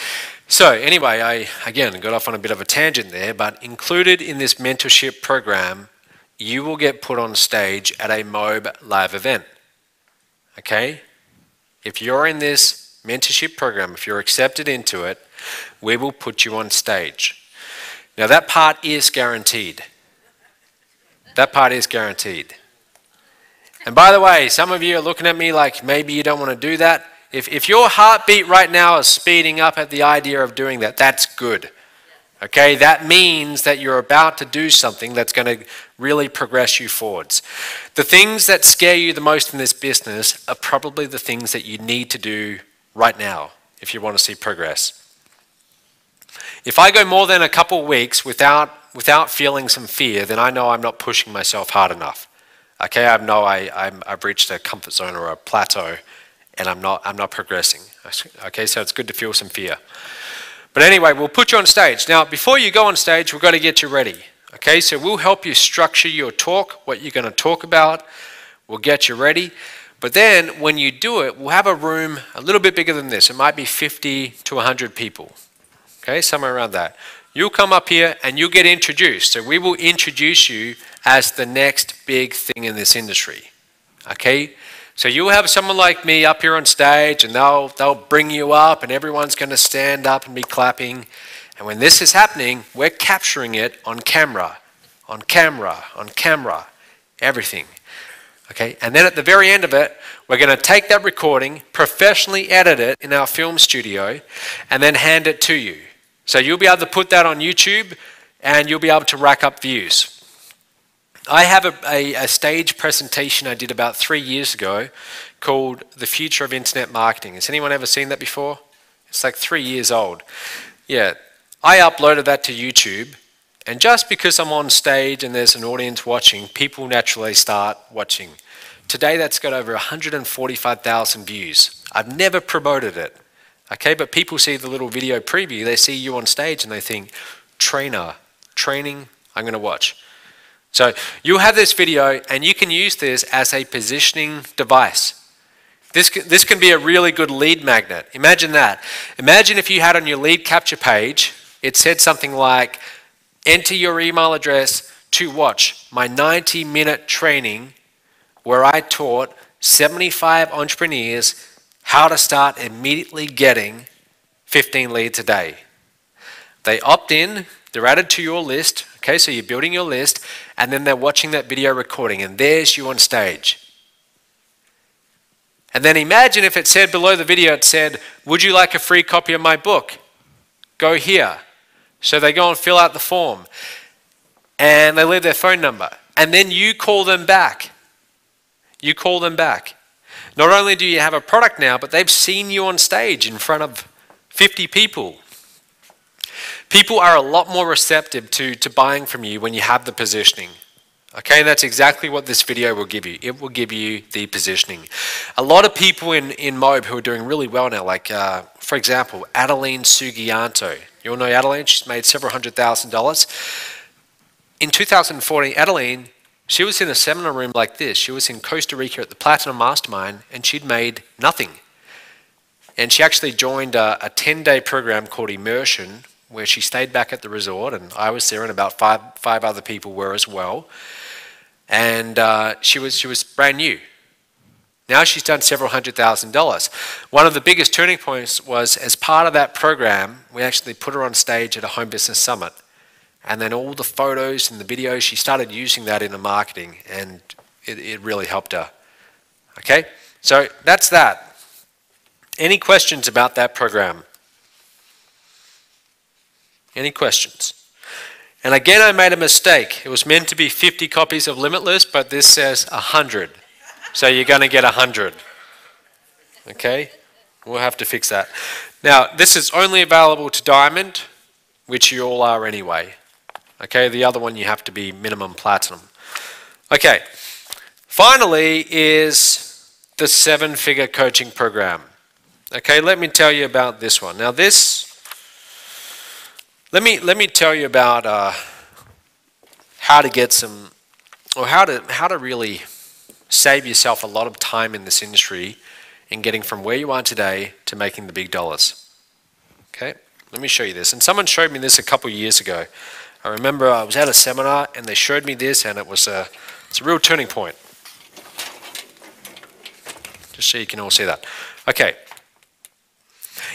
So anyway, I, again, got off on a bit of a tangent there, but included in this mentorship program, you will get put on stage at a MOB live event. Okay? If you're in this mentorship program, if you're accepted into it, we will put you on stage. Now that part is guaranteed. That part is guaranteed. And by the way, some of you are looking at me like maybe you don't want to do that. If your heartbeat right now is speeding up at the idea of doing that, that's good. Okay, that means that you're about to do something that's going to really progress you forwards. The things that scare you the most in this business are probably the things that you need to do right now if you want to see progress. If I go more than a couple of weeks without feeling some fear, then I know I'm not pushing myself hard enough. Okay, I know I've reached a comfort zone or a plateau, and I'm not progressing. Okay, so it's good to feel some fear. But anyway, we'll put you on stage. Now, before you go on stage, we've got to get you ready. Okay, so we'll help you structure your talk, what you're going to talk about. We'll get you ready. But then, when you do it, we'll have a room a little bit bigger than this. It might be 50 to 100 people. Okay, somewhere around that. You'll come up here and you'll get introduced. So we will introduce you as the next big thing in this industry. Okay? So you'll have someone like me up here on stage, and they'll bring you up, and everyone's going to stand up and be clapping. And when this is happening, we're capturing it on camera, on camera, on camera, everything. Okay, and then at the very end of it, we're going to take that recording, professionally edit it in our film studio, and then hand it to you. So you'll be able to put that on YouTube, and you'll be able to rack up views. I have a stage presentation I did about 3 years ago called The Future of Internet Marketing. Has anyone ever seen that before? It's like 3 years old. Yeah, I uploaded that to YouTube, and just because I'm on stage and there's an audience watching, people naturally start watching. Today that's got over 145,000 views. I've never promoted it, okay? But people see the little video preview, they see you on stage and they think, trainer, training, I'm going to watch. So you'll have this video and you can use this as a positioning device. This can be a really good lead magnet. Imagine that. Imagine if you had on your lead capture page, it said something like, enter your email address to watch my 90-minute training where I taught 75 entrepreneurs how to start immediately getting 15 leads a day. They opt in, they're added to your list, okay, so you're building your list, and then they're watching that video recording, and there's you on stage. And then imagine if it said below the video, it said, would you like a free copy of my book? Go here. So they go and fill out the form, and they leave their phone number, and then you call them back. You call them back. Not only do you have a product now, but they've seen you on stage in front of 50 people. People are a lot more receptive to buying from you when you have the positioning. Okay, and that's exactly what this video will give you. It will give you the positioning. A lot of people in Moab who are doing really well now, like, for example, Adeline Sugianto. You all know Adeline? She's made several $100,000. In 2014, Adeline, she was in a seminar room like this. She was in Costa Rica at the Platinum Mastermind, and she'd made nothing. And she actually joined a 10-day program called Immersion, where she stayed back at the resort, and I was there, and about five other people were as well. And she was brand new. Now she's done several $100,000. One of the biggest turning points was, as part of that program, we actually put her on stage at a home business summit. And then all the photos and the videos, she started using that in the marketing, and it really helped her. Okay, so that's that. Any questions about that program? Any questions? And again, I made a mistake. It was meant to be 50 copies of Limitless, but this says 100. So you're going to get 100. Okay? We'll have to fix that. Now, this is only available to Diamond, which you all are anyway. Okay? The other one you have to be minimum platinum. Okay. Finally is the 7-figure coaching program. Okay, let me tell you about this one. Now this, let me tell you about how to get some, or how to really save yourself a lot of time in this industry in getting from where you are today to making the big dollars. Okay, let me show you this. And someone showed me this a couple of years ago. I remember I was at a seminar and they showed me this, and it's a real turning point. Just so you can all see that. Okay.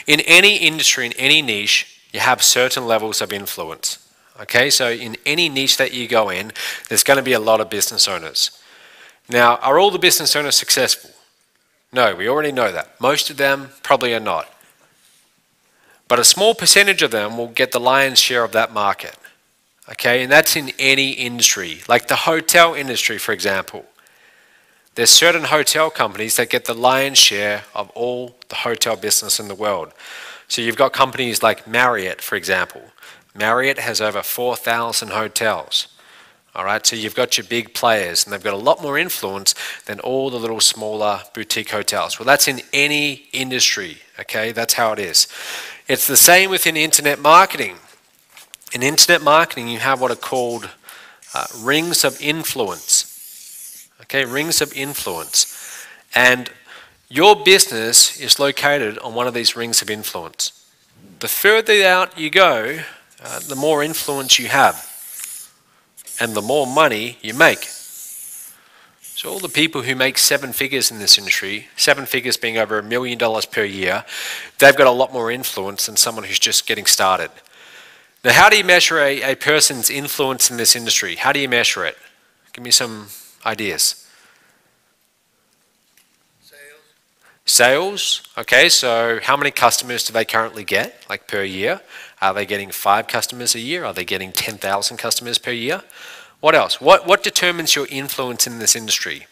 In any industry, in any niche, you have certain levels of influence. Okay, so in any niche that you go in, there's going to be a lot of business owners. Now, are all the business owners successful? No, we already know that. Most of them probably are not. But a small percentage of them will get the lion's share of that market. Okay, and that's in any industry, like the hotel industry, for example. There's certain hotel companies that get the lion's share of all the hotel business in the world. So you've got companies like Marriott, for example. Marriott has over 4,000 hotels. All right, so you've got your big players, and they've got a lot more influence than all the little smaller boutique hotels. Well, that's in any industry, okay? That's how it is. It's the same within internet marketing. In internet marketing, you have what are called rings of influence. Okay, rings of influence. And your business is located on one of these rings of influence. The further out you go, the more influence you have, and the more money you make. So all the people who make 7 figures in this industry, 7 figures being over $1 million per year, they've got a lot more influence than someone who's just getting started. Now, how do you measure a person's influence in this industry? How do you measure it? Give me some ideas. Sales. Okay, so how many customers do they currently get, like per year? Are they getting 5 customers a year? Are they getting 10,000 customers per year? What else? What determines your influence in this industry?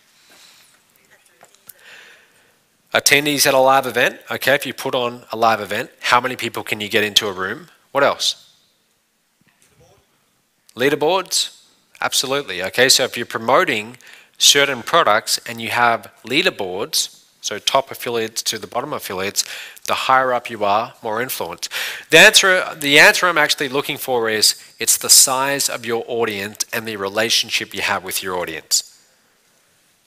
Attendees at a live event. Okay, if you put on a live event, how many people can you get into a room? What else? Leaderboards? Absolutely. Okay, so if you're promoting certain products and you have leaderboards, so top affiliates to the bottom affiliates, the higher up you are, more influence. The answer I'm actually looking for is it's the size of your audience and the relationship you have with your audience.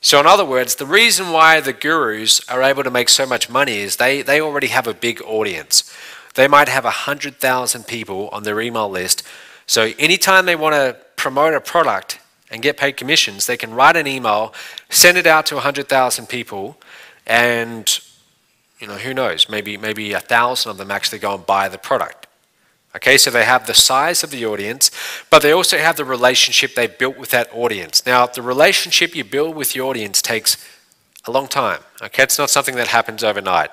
So in other words, the reason why the gurus are able to make so much money is they already have a big audience. They might have 100,000 people on their email list. So anytime they want to promote a product and get paid commissions, they can write an email, send it out to 100,000 people, and who knows, maybe 1,000 of them actually go and buy the product. Okay, so they have the size of the audience, but they also have the relationship they've built with that audience. Now, the relationship you build with your audience takes a long time. Okay, it's not something that happens overnight.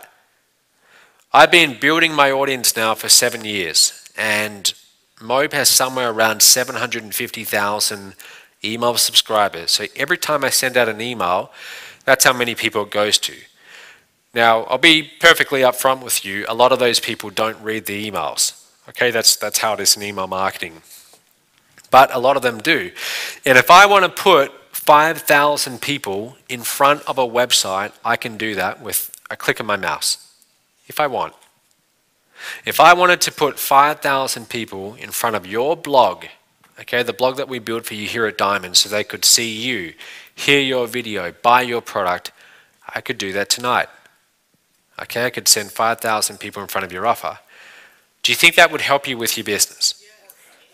I've been building my audience now for 7 years, and Mobe has somewhere around 750,000 email subscribers. So every time I send out an email, that's how many people it goes to. Now, I'll be perfectly upfront with you. A lot of those people don't read the emails. Okay, that's how it is in email marketing. But a lot of them do. And if I want to put 5,000 people in front of a website, I can do that with a click of my mouse, if I want. If I wanted to put 5,000 people in front of your blog, okay, the blog that we built for you here at Diamond, so they could see you, hear your video, buy your product, I could do that tonight. Okay, I could send 5,000 people in front of your offer. Do you think that would help you with your business?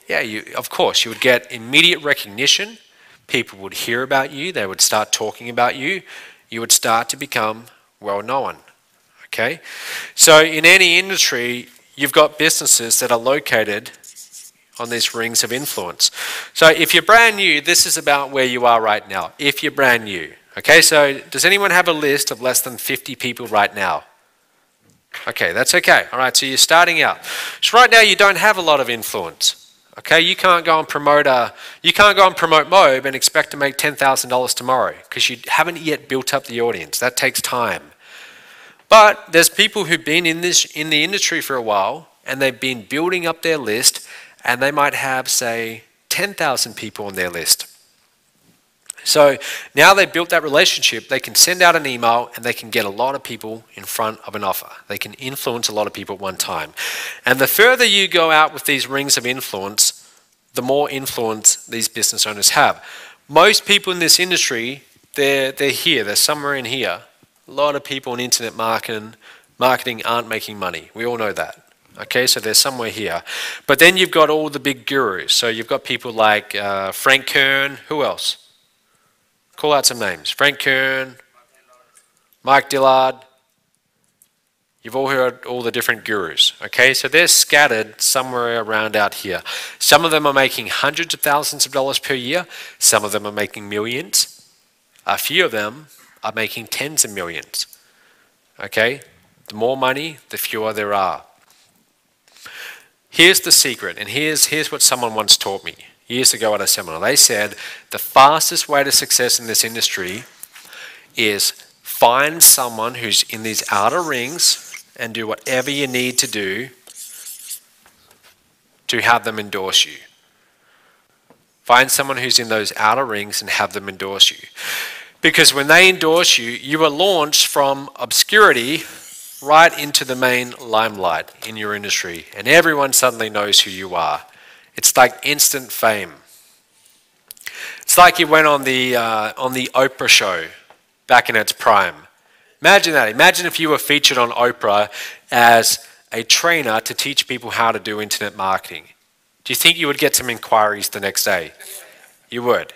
Yeah, of course. You would get immediate recognition. People would hear about you. They would start talking about you. You would start to become well known. Okay? So in any industry, you've got businesses that are located on these rings of influence. So if you're brand new, this is about where you are right now. If you're brand new. Okay, so does anyone have a list of less than 50 people right now? Okay, that's okay. All right, so you're starting out. So right now you don't have a lot of influence. Okay, you can't go and promote Mobe and expect to make $10,000 tomorrow because you haven't yet built up the audience. That takes time. But there's people who've been in the industry for a while and they've been building up their list, and they might have, say, 10,000 people on their list. So now they've built that relationship, they can send out an email and they can get a lot of people in front of an offer. They can influence a lot of people at one time. And the further you go out with these rings of influence, the more influence these business owners have. Most people in this industry, they're here, they're somewhere in here. A lot of people in internet marketing aren't making money. We all know that. Okay, so they're somewhere here. But then you've got all the big gurus. So you've got people like Frank Kern. Who else? Call out some names. Frank Kern, Mike Dillard. You've all heard all the different gurus. Okay, so they're scattered somewhere around out here. Some of them are making hundreds of thousands of dollars per year. Some of them are making millions. A few of them are making tens of millions. Okay, the more money, the fewer there are. Here's the secret, and here's what someone once taught me years ago at a seminar. They said the fastest way to success in this industry is find someone who's in these outer rings and do whatever you need to do to have them endorse you. Find someone who's in those outer rings and have them endorse you. Because when they endorse you, you are launched from obscurity right into the main limelight in your industry, and everyone suddenly knows who you are. It's like instant fame. It's like you went on the Oprah show back in its prime. Imagine that. Imagine if you were featured on Oprah as a trainer to teach people how to do internet marketing. Do you think you would get some inquiries the next day? You would.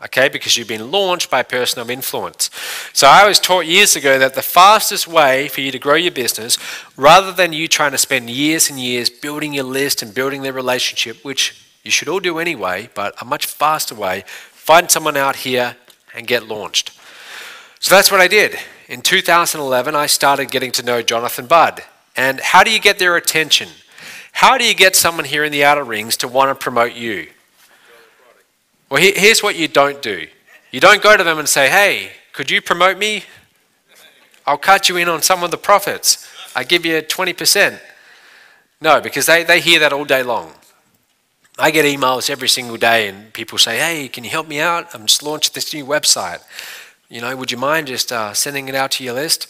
okay, because you've been launched by a person of influence. So I was taught years ago that the fastest way for you to grow your business, rather than you trying to spend years and years building your list and building the relationship, which you should all do anyway, but a much faster way, find someone out here and get launched. So that's what I did. In 2011, I started getting to know Jonathan Budd. And how do you get their attention? How do you get someone here in the outer rings to want to promote you? Well, here's what you don't do. You don't go to them and say, hey, could you promote me? I'll cut you in on some of the profits. I give you 20%. No, because they hear that all day long. I get emails every single day and people say, hey, can you help me out? I'm just launched this new website. You know, would you mind just sending it out to your list?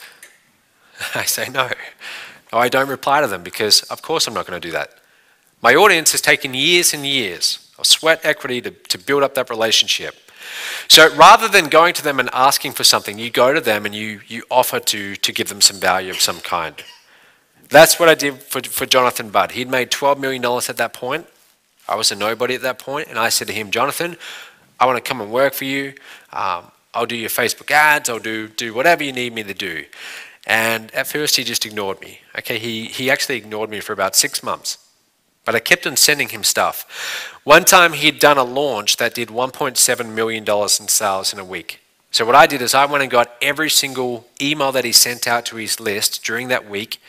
I say no. No, I don't reply to them because of course I'm not going to do that. My audience has taken years and years of sweat equity to build up that relationship. So rather than going to them and asking for something, you go to them and you offer to give them some value of some kind. That's what I did for Jonathan Budd. He'd made $12 million at that point. I was a nobody at that point, and I said to him, Jonathan, I want to come and work for you. I'll do your Facebook ads. I'll do whatever you need me to do. And at first he just ignored me. Okay, he actually ignored me for about 6 months. But I kept on sending him stuff. One time he'd done a launch that did $1.7 million in sales in a week. So what I did is I went and got every single email that he sent out to his list during that week.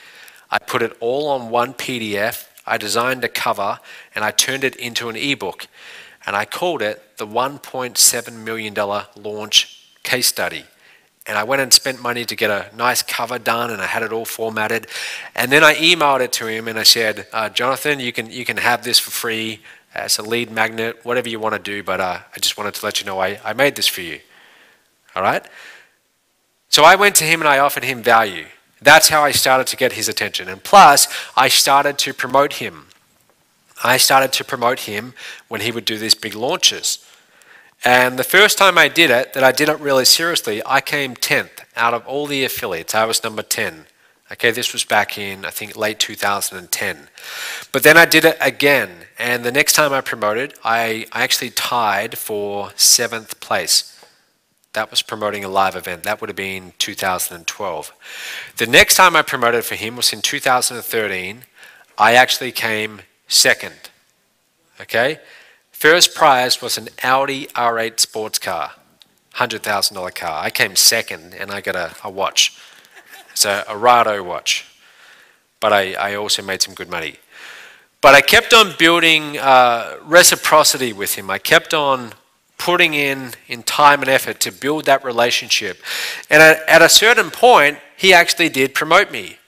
I put it all on one PDF. I designed a cover and I turned it into an ebook. And I called it the $1.7 million launch case study. And I went and spent money to get a nice cover done, and I had it all formatted. And then I emailed it to him, and I said, Jonathan, you can have this for free as a lead magnet, whatever you want to do, but I just wanted to let you know I made this for you. All right? So I went to him and I offered him value. That's how I started to get his attention. And plus, I started to promote him. I started to promote him when he would do these big launches. And the first time I did it, that I did it really seriously, I came 10th out of all the affiliates. I was number 10. Okay, this was back in, I think, late 2010. But then I did it again, and the next time I promoted, I actually tied for 7th place. That was promoting a live event. That would have been 2012. The next time I promoted for him was in 2013. I actually came 2nd. Okay? First prize was an Audi R8 sports car, $100,000 car. I came 2nd and I got a watch. It's a Rado watch. But I also made some good money. But I kept on building reciprocity with him. I kept on putting in time and effort to build that relationship. And at a certain point, he actually did promote me.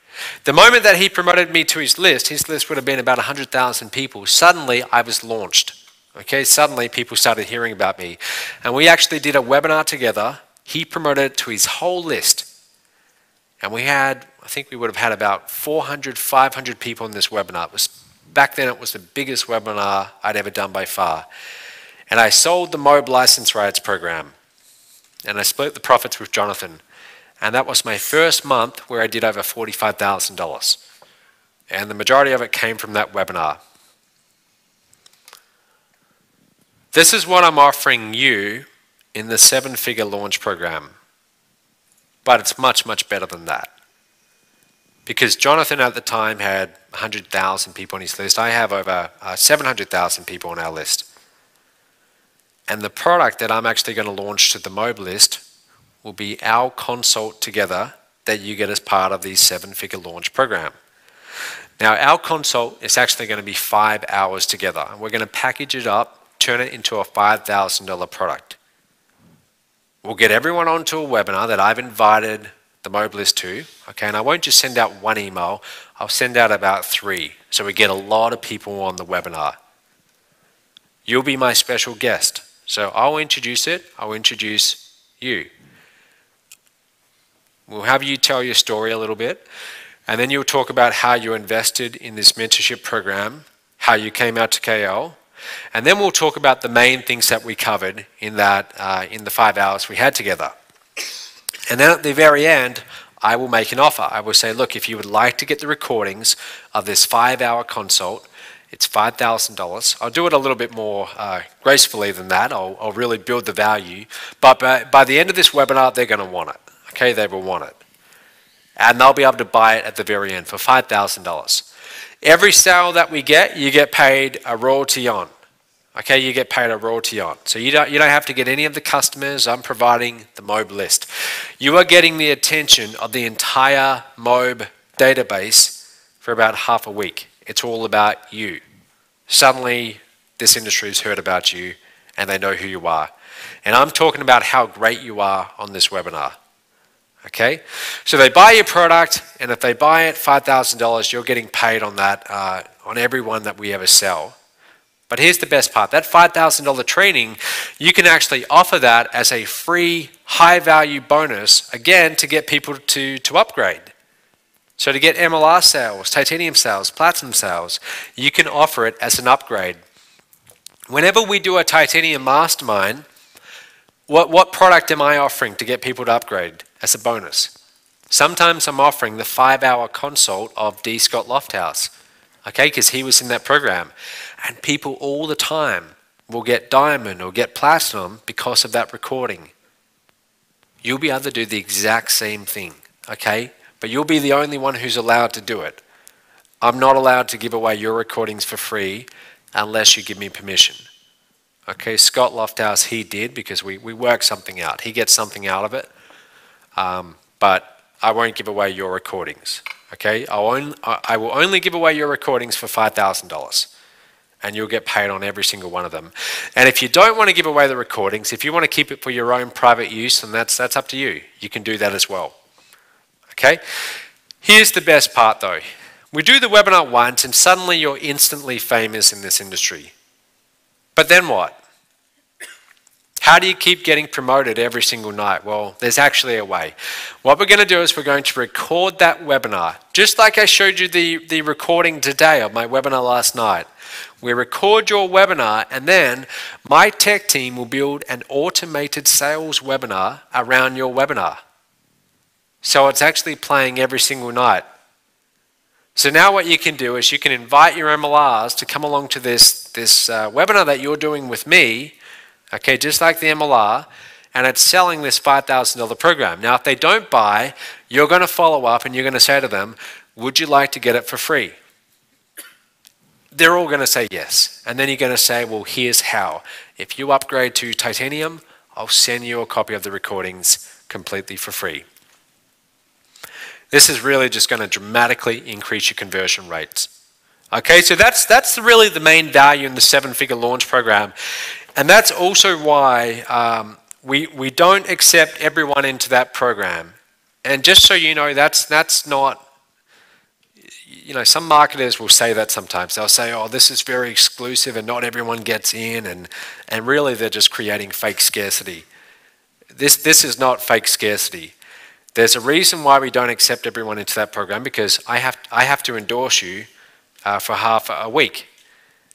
The moment that he promoted me to his list would have been about 100,000 people. Suddenly, I was launched. Okay, suddenly people started hearing about me. And we actually did a webinar together. He promoted it to his whole list. And we had, I think we would have had about 400, 500 people in this webinar. Back then it was the biggest webinar I'd ever done by far. And I sold the MOB license rights program. And I split the profits with Jonathan. And that was my first month where I did over $45,000. And the majority of it came from that webinar. This is what I'm offering you in the 7-figure launch program. But it's much, much better than that. Because Jonathan at the time had 100,000 people on his list. I have over 700,000 people on our list. And the product that I'm actually going to launch to the MOB list will be our consult together that you get as part of the 7-figure launch program. Now, our consult is actually going to be 5 hours together. And we're going to package it up, turn it into a $5,000 product. We'll get everyone onto a webinar that I've invited the MOB list to, okay, and I won't just send out one email, I'll send out about 3, so we get a lot of people on the webinar. You'll be my special guest, so I'll introduce it, I'll introduce you. We'll have you tell your story a little bit, and then you'll talk about how you invested in this mentorship program, how you came out to KL, and then we'll talk about the main things that we covered in the 5 hours we had together. And then at the very end, I will make an offer. I will say, look, if you would like to get the recordings of this 5-hour consult, It's $5,000. I'll do it a little bit more gracefully than that. I'll really build the value. But by the end of this webinar, they're going to want it. Okay, they will want it. And they'll be able to buy it at the very end for $5,000. Every sale that we get, you get paid a royalty on. Okay, you get paid a royalty on. So you don't have to get any of the customers. I'm providing the MOB list. You are getting the attention of the entire MOB database for about half a week. It's all about you. Suddenly, this industry has heard about you and they know who you are. And I'm talking about how great you are on this webinar. Okay, so they buy your product, and if they buy it $5,000, you're getting paid on that, on every one that we ever sell. But here's the best part. That $5,000 training, you can actually offer that as a free, high-value bonus, again, to get people to upgrade. So to get MLR sales, titanium sales, platinum sales, you can offer it as an upgrade. Whenever we do a titanium mastermind, what product am I offering to get people to upgrade as a bonus? Sometimes I'm offering the 5-hour consult of D. Scott Lofthouse, okay, because he was in that program. And people all the time will get diamond or get platinum because of that recording. You'll be able to do the exact same thing, okay? But you'll be the only one who's allowed to do it. I'm not allowed to give away your recordings for free unless you give me permission. Okay, Scott Lofthouse, he did, because we worked something out. He gets something out of it, but I won't give away your recordings. Okay, I will only give away your recordings for $5,000, and you'll get paid on every single one of them. And if you don't want to give away the recordings, if you want to keep it for your own private use, then that's up to you. You can do that as well. Okay, here's the best part though. We do the webinar once, and suddenly you're instantly famous in this industry. But then what? How do you keep getting promoted every single night? Well, there's actually a way. What we're going to do is we're going to record that webinar. Just like I showed you the recording today of my webinar last night. We record your webinar, and then my tech team will build an automated sales webinar around your webinar. So it's actually playing every single night. So now what you can do is you can invite your MLRs to come along to this webinar that you're doing with me, okay, just like the MLR, and it's selling this $5,000 program. Now, if they don't buy, you're going to follow up and you're going to say to them, would you like to get it for free? They're all going to say yes. And then you're going to say, well, here's how. If you upgrade to titanium, I'll send you a copy of the recordings completely for free. This is really just going to dramatically increase your conversion rates. Okay, so that's really the main value in the 7-figure launch program. And that's also why we don't accept everyone into that program. And just so you know, that's not, you know, some marketers will say that sometimes. They'll say, oh, this is very exclusive and not everyone gets in, and really they're just creating fake scarcity. This is not fake scarcity. There's a reason why we don't accept everyone into that program, because I have to endorse you for half a week.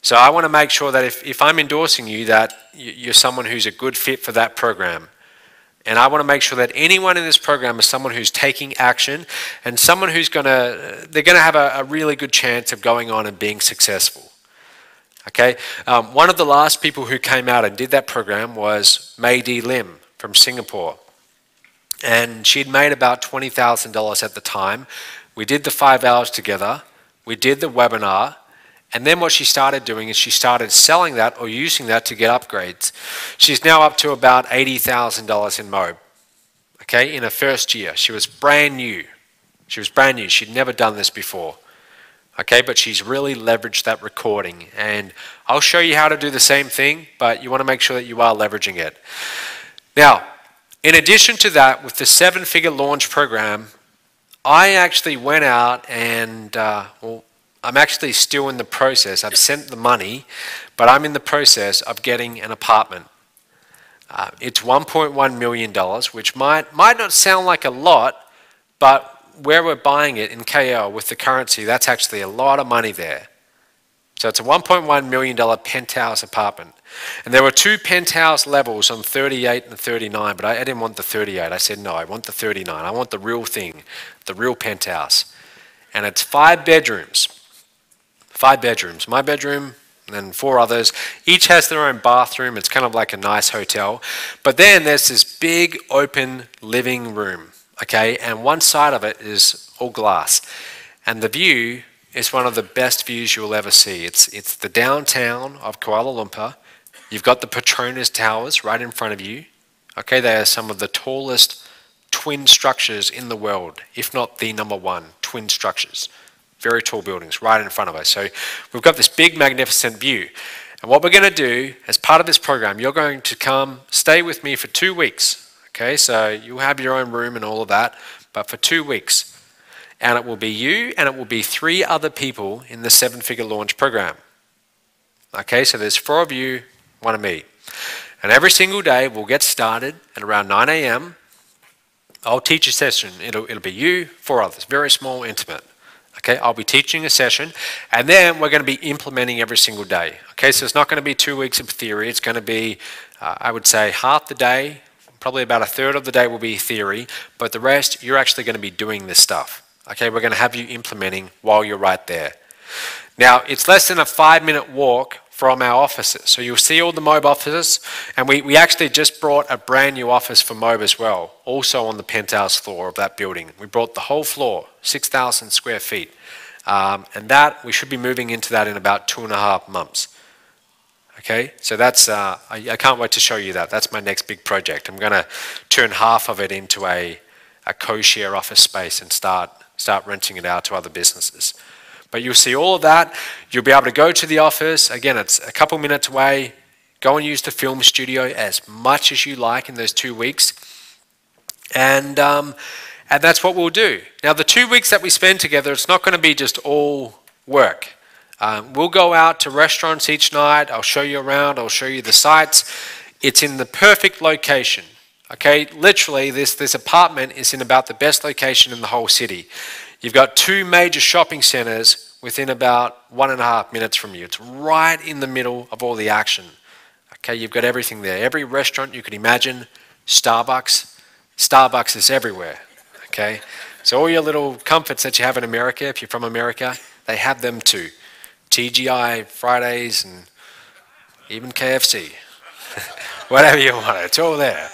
So I want to make sure that if I'm endorsing you, that you're someone who's a good fit for that program. And I want to make sure that anyone in this program is someone who's taking action and someone who's they're going to have a really good chance of going on and being successful. Okay, one of the last people who came out and did that program was Mei D. Lim from Singapore. And she'd made about $20,000 at the time. We did the 5 hours together. We did the webinar. And then what she started doing is she started selling that or using that to get upgrades. She's now up to about $80,000 in MOB. Okay, in her first year. She was brand new. She'd never done this before. Okay, but she's really leveraged that recording. And I'll show you how to do the same thing, but you want to make sure that you are leveraging it. Now, in addition to that, with the 7-figure launch program, I actually went out and, well, I'm actually still in the process. I've sent the money, but I'm in the process of getting an apartment. It's $1.1 million, which might not sound like a lot, but where we're buying it in KL with the currency, that's actually a lot of money there. So it's a $1.1 million penthouse apartment. And there were 2 penthouse levels on 38 and 39, but I didn't want the 38. I said, no, I want the 39. I want the real thing, the real penthouse. And it's 5 bedrooms. 5 bedrooms. My bedroom, and then 4 others. Each has their own bathroom. It's kind of like a nice hotel. But then there's this big open living room, okay? And one side of it is all glass. And the view is one of the best views you'll ever see. It's the downtown of Kuala Lumpur. You've got the Petronas Towers right in front of you. Okay, they are some of the tallest twin structures in the world, if not the #1 twin structures. Very tall buildings right in front of us. So we've got this big, magnificent view. And what we're going to do as part of this program, you're going to come stay with me for 2 weeks. Okay, so you'll have your own room and all of that, but for 2 weeks. And it will be you and it will be 3 other people in the 7-figure launch program. Okay, so there's 4 of you, 1 of me. And every single day we'll get started at around 9 a.m. I'll teach a session. It'll be you, 4 others, very small, intimate. Okay, I'll be teaching a session, and then we're going to be implementing every single day. Okay, so it's not going to be 2 weeks of theory. It's going to be, I would say, half the day, probably about a third of the day will be theory, but the rest, you're actually going to be doing this stuff. Okay, we're going to have you implementing while you're right there. Now, it's less than a 5-minute walk from our offices. So you'll see all the MOBE offices, and we actually just brought a brand new office for MOBE as well, also on the penthouse floor of that building. We brought the whole floor, 6,000 square feet. And that, we should be moving into that in about 2.5 months. Okay, so that's, I can't wait to show you that. That's my next big project. I'm going to turn half of it into a co-share office space and start renting it out to other businesses. But you'll see all of that. You'll be able to go to the office. Again, it's a couple minutes away. Go and use the film studio as much as you like in those 2 weeks. And that's what we'll do. Now, the 2 weeks that we spend together, it's not going to be just all work. We'll go out to restaurants each night. I'll show you around. I'll show you the sights. It's in the perfect location. Okay, literally, this apartment is in about the best location in the whole city. You've got 2 major shopping centers within about 1.5 minutes from you. It's right in the middle of all the action. Okay, you've got everything there. Every restaurant you could imagine, Starbucks. Starbucks is everywhere. Okay, so all your little comforts that you have in America, if you're from America, they have them too. TGI, Fridays, and even KFC. Whatever you want, it's all there.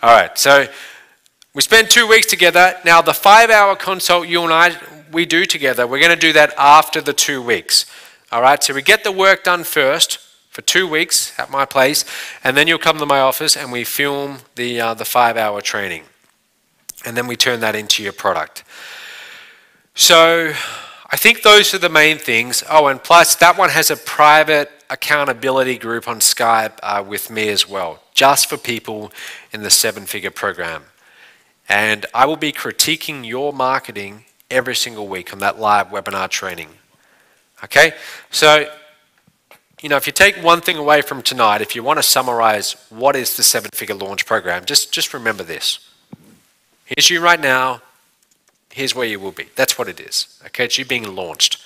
All right, so we spend 2 weeks together. Now, the 5-hour consult you and I, we do together, we're going to do that after the 2 weeks. All right, so we get the work done first for 2 weeks at my place, and then you'll come to my office and we film the 5-hour training. And then we turn that into your product. So I think those are the main things. Oh, and plus that one has a private accountability group on Skype with me as well, just for people in the 7-figure program. And I will be critiquing your marketing every single week on that live webinar training. Okay? So, you know, if you take one thing away from tonight, if you want to summarize what is the 7-figure launch program, just remember this. Here's you right now. Here's where you will be. That's what it is. Okay? It's you being launched.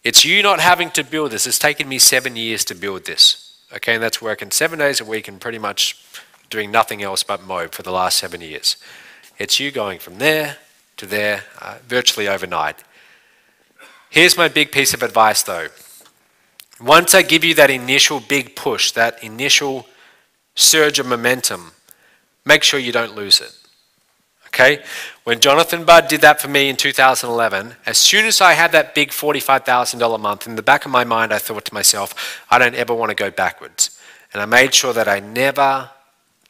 It's you not having to build this. It's taken me 7 years to build this. Okay? And that's working 7 days a week and pretty much doing nothing else but MOBE for the last 7 years. It's you going from there to there virtually overnight. Here's my big piece of advice though. Once I give you that initial big push, that initial surge of momentum, make sure you don't lose it. Okay? When Jonathan Budd did that for me in 2011, as soon as I had that big $45,000 a month, in the back of my mind I thought to myself, I don't ever want to go backwards. And I made sure that I never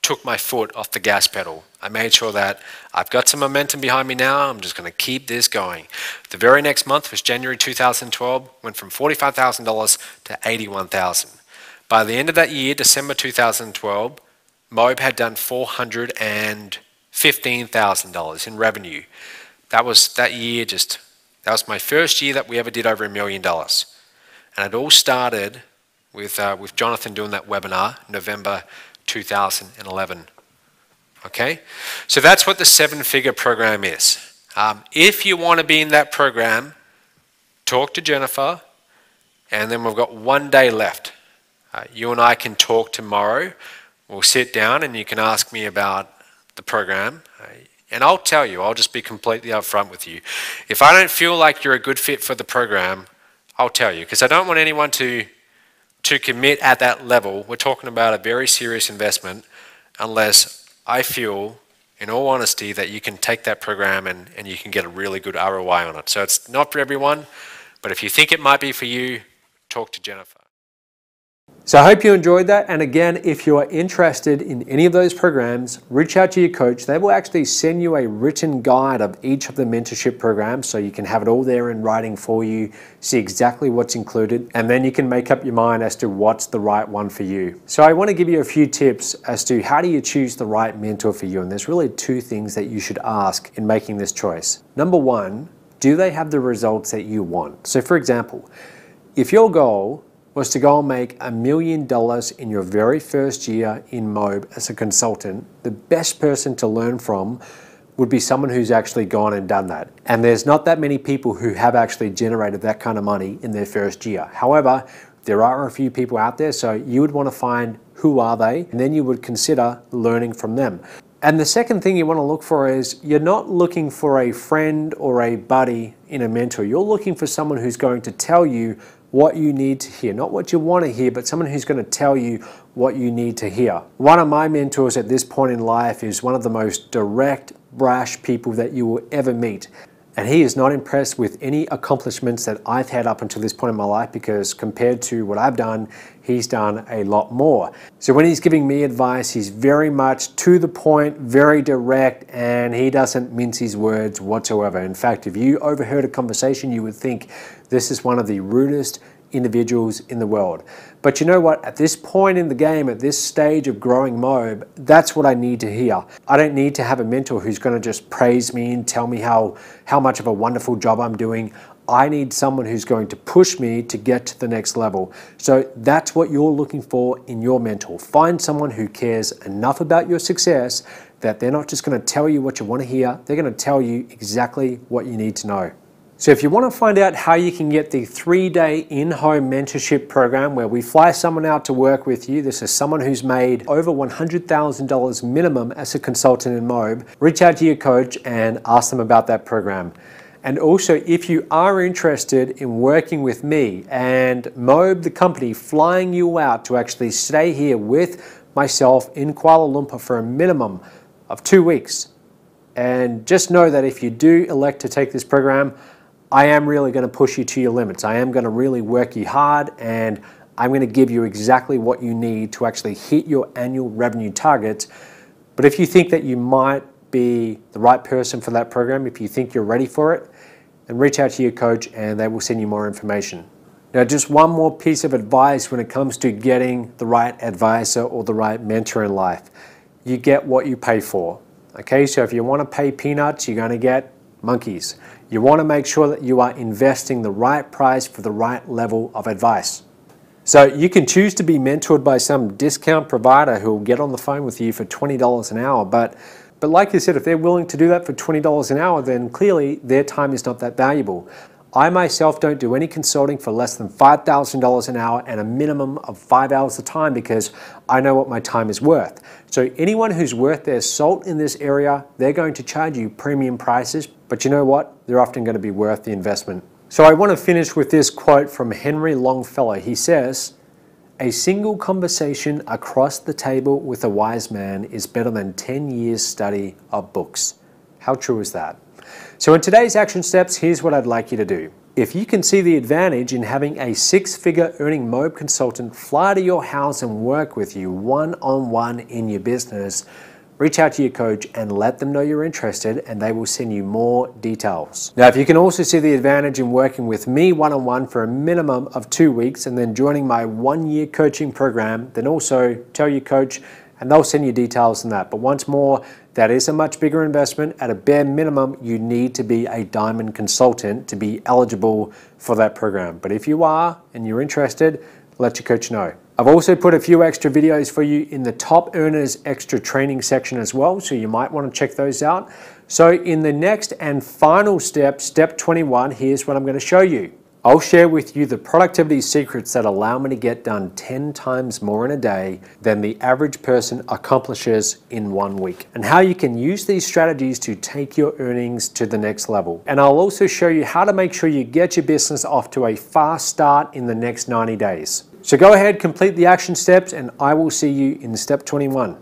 took my foot off the gas pedal. I made sure that I've got some momentum behind me now. I'm just going to keep this going. The very next month was January 2012, went from $45,000 to $81,000. By the end of that year, December 2012, MOBE had done $415,000 in revenue. That was that year. That was my first year that we ever did over $1 million. And it all started with Jonathan doing that webinar, November 2011. Okay, so that's what the 7-figure program is. If you want to be in that program, talk to Jennifer, and then we've got 1 day left. You and I can talk tomorrow. We'll sit down and you can ask me about the program, and I'll tell you, I'll just be completely upfront with you. If I don't feel like you're a good fit for the program, I'll tell you, because I don't want anyone to commit at that level. We're talking about a very serious investment unless I feel, in all honesty, that you can take that program and you can get a really good ROI on it. So it's not for everyone, but if you think it might be for you, talk to Jennifer. So I hope you enjoyed that. And again, if you are interested in any of those programs, reach out to your coach. They will actually send you a written guide of each of the mentorship programs so you can have it all there in writing for you, see exactly what's included, and then you can make up your mind as to what's the right one for you. So I want to give you a few tips as to how do you choose the right mentor for you. And there's really two things that you should ask in making this choice. Number one, do they have the results that you want? So for example, if your goal was to go and make $1 million in your very first year in MOB as a consultant, the best person to learn from would be someone who's actually gone and done that. And there's not that many people who have actually generated that kind of money in their first year. However, there are a few people out there, so you would want to find who are they, and then you would consider learning from them. And the second thing you want to look for is you're not looking for a friend or a buddy in a mentor. You're looking for someone who's going to tell you what you need to hear, not what you want to hear, but someone who's going to tell you what you need to hear. One of my mentors at this point in life is one of the most direct, brash people that you will ever meet. And he is not impressed with any accomplishments that I've had up until this point in my life, because compared to what I've done, he's done a lot more. So when he's giving me advice, he's very much to the point, very direct, and he doesn't mince his words whatsoever. In fact, if you overheard a conversation, you would think this is one of the rudest individuals in the world. But you know what? At this point in the game, at this stage of growing MOB, that's what I need to hear. I don't need to have a mentor who's going to just praise me and tell me how much of a wonderful job I'm doing. I need someone who's going to push me to get to the next level. So that's what you're looking for in your mentor. Find someone who cares enough about your success that they're not just going to tell you what you want to hear. They're going to tell you exactly what you need to know. So if you want to find out how you can get the 3-day in-home mentorship program where we fly someone out to work with you, this is someone who's made over $100,000 minimum as a consultant in MOB, reach out to your coach and ask them about that program. And also, if you are interested in working with me and MOB, the company, flying you out to actually stay here with myself in Kuala Lumpur for a minimum of 2 weeks, and just know that if you do elect to take this program, I am really going to push you to your limits. I am going to really work you hard, and I'm going to give you exactly what you need to actually hit your annual revenue targets. But if you think that you might be the right person for that program, if you think you're ready for it, then reach out to your coach and they will send you more information. Now, just one more piece of advice when it comes to getting the right advisor or the right mentor in life. You get what you pay for. Okay, so if you want to pay peanuts, you're going to get monkeys. You want to make sure that you are investing the right price for the right level of advice. So you can choose to be mentored by some discount provider who will get on the phone with you for $20 an hour. But like you said, if they're willing to do that for $20 an hour, then clearly their time is not that valuable. I myself don't do any consulting for less than $5,000 an hour and a minimum of 5 hours of time, because I know what my time is worth. So anyone who's worth their salt in this area, they're going to charge you premium prices, but you know what? They're often going to be worth the investment. So I want to finish with this quote from Henry Longfellow. He says, "A single conversation across the table with a wise man is better than 10 years' study of books." How true is that? So in today's action steps, here's what I'd like you to do. If you can see the advantage in having a 6-figure earning MOB consultant fly to your house and work with you one-on-one in your business, reach out to your coach and let them know you're interested, and they will send you more details. Now, if you can also see the advantage in working with me one-on-one for a minimum of 2 weeks and then joining my 1-year coaching program, then also tell your coach and they'll send you details on that. But once more, that is a much bigger investment. At a bare minimum, you need to be a diamond consultant to be eligible for that program. But if you are and you're interested, let your coach know. I've also put a few extra videos for you in the Top Earners Extra Training section as well, so you might want to check those out. So in the next and final step, step 21, here's what I'm going to show you. I'll share with you the productivity secrets that allow me to get done 10 times more in a day than the average person accomplishes in 1 week, and how you can use these strategies to take your earnings to the next level. And I'll also show you how to make sure you get your business off to a fast start in the next 90 days. So go ahead, complete the action steps, and I will see you in step 21.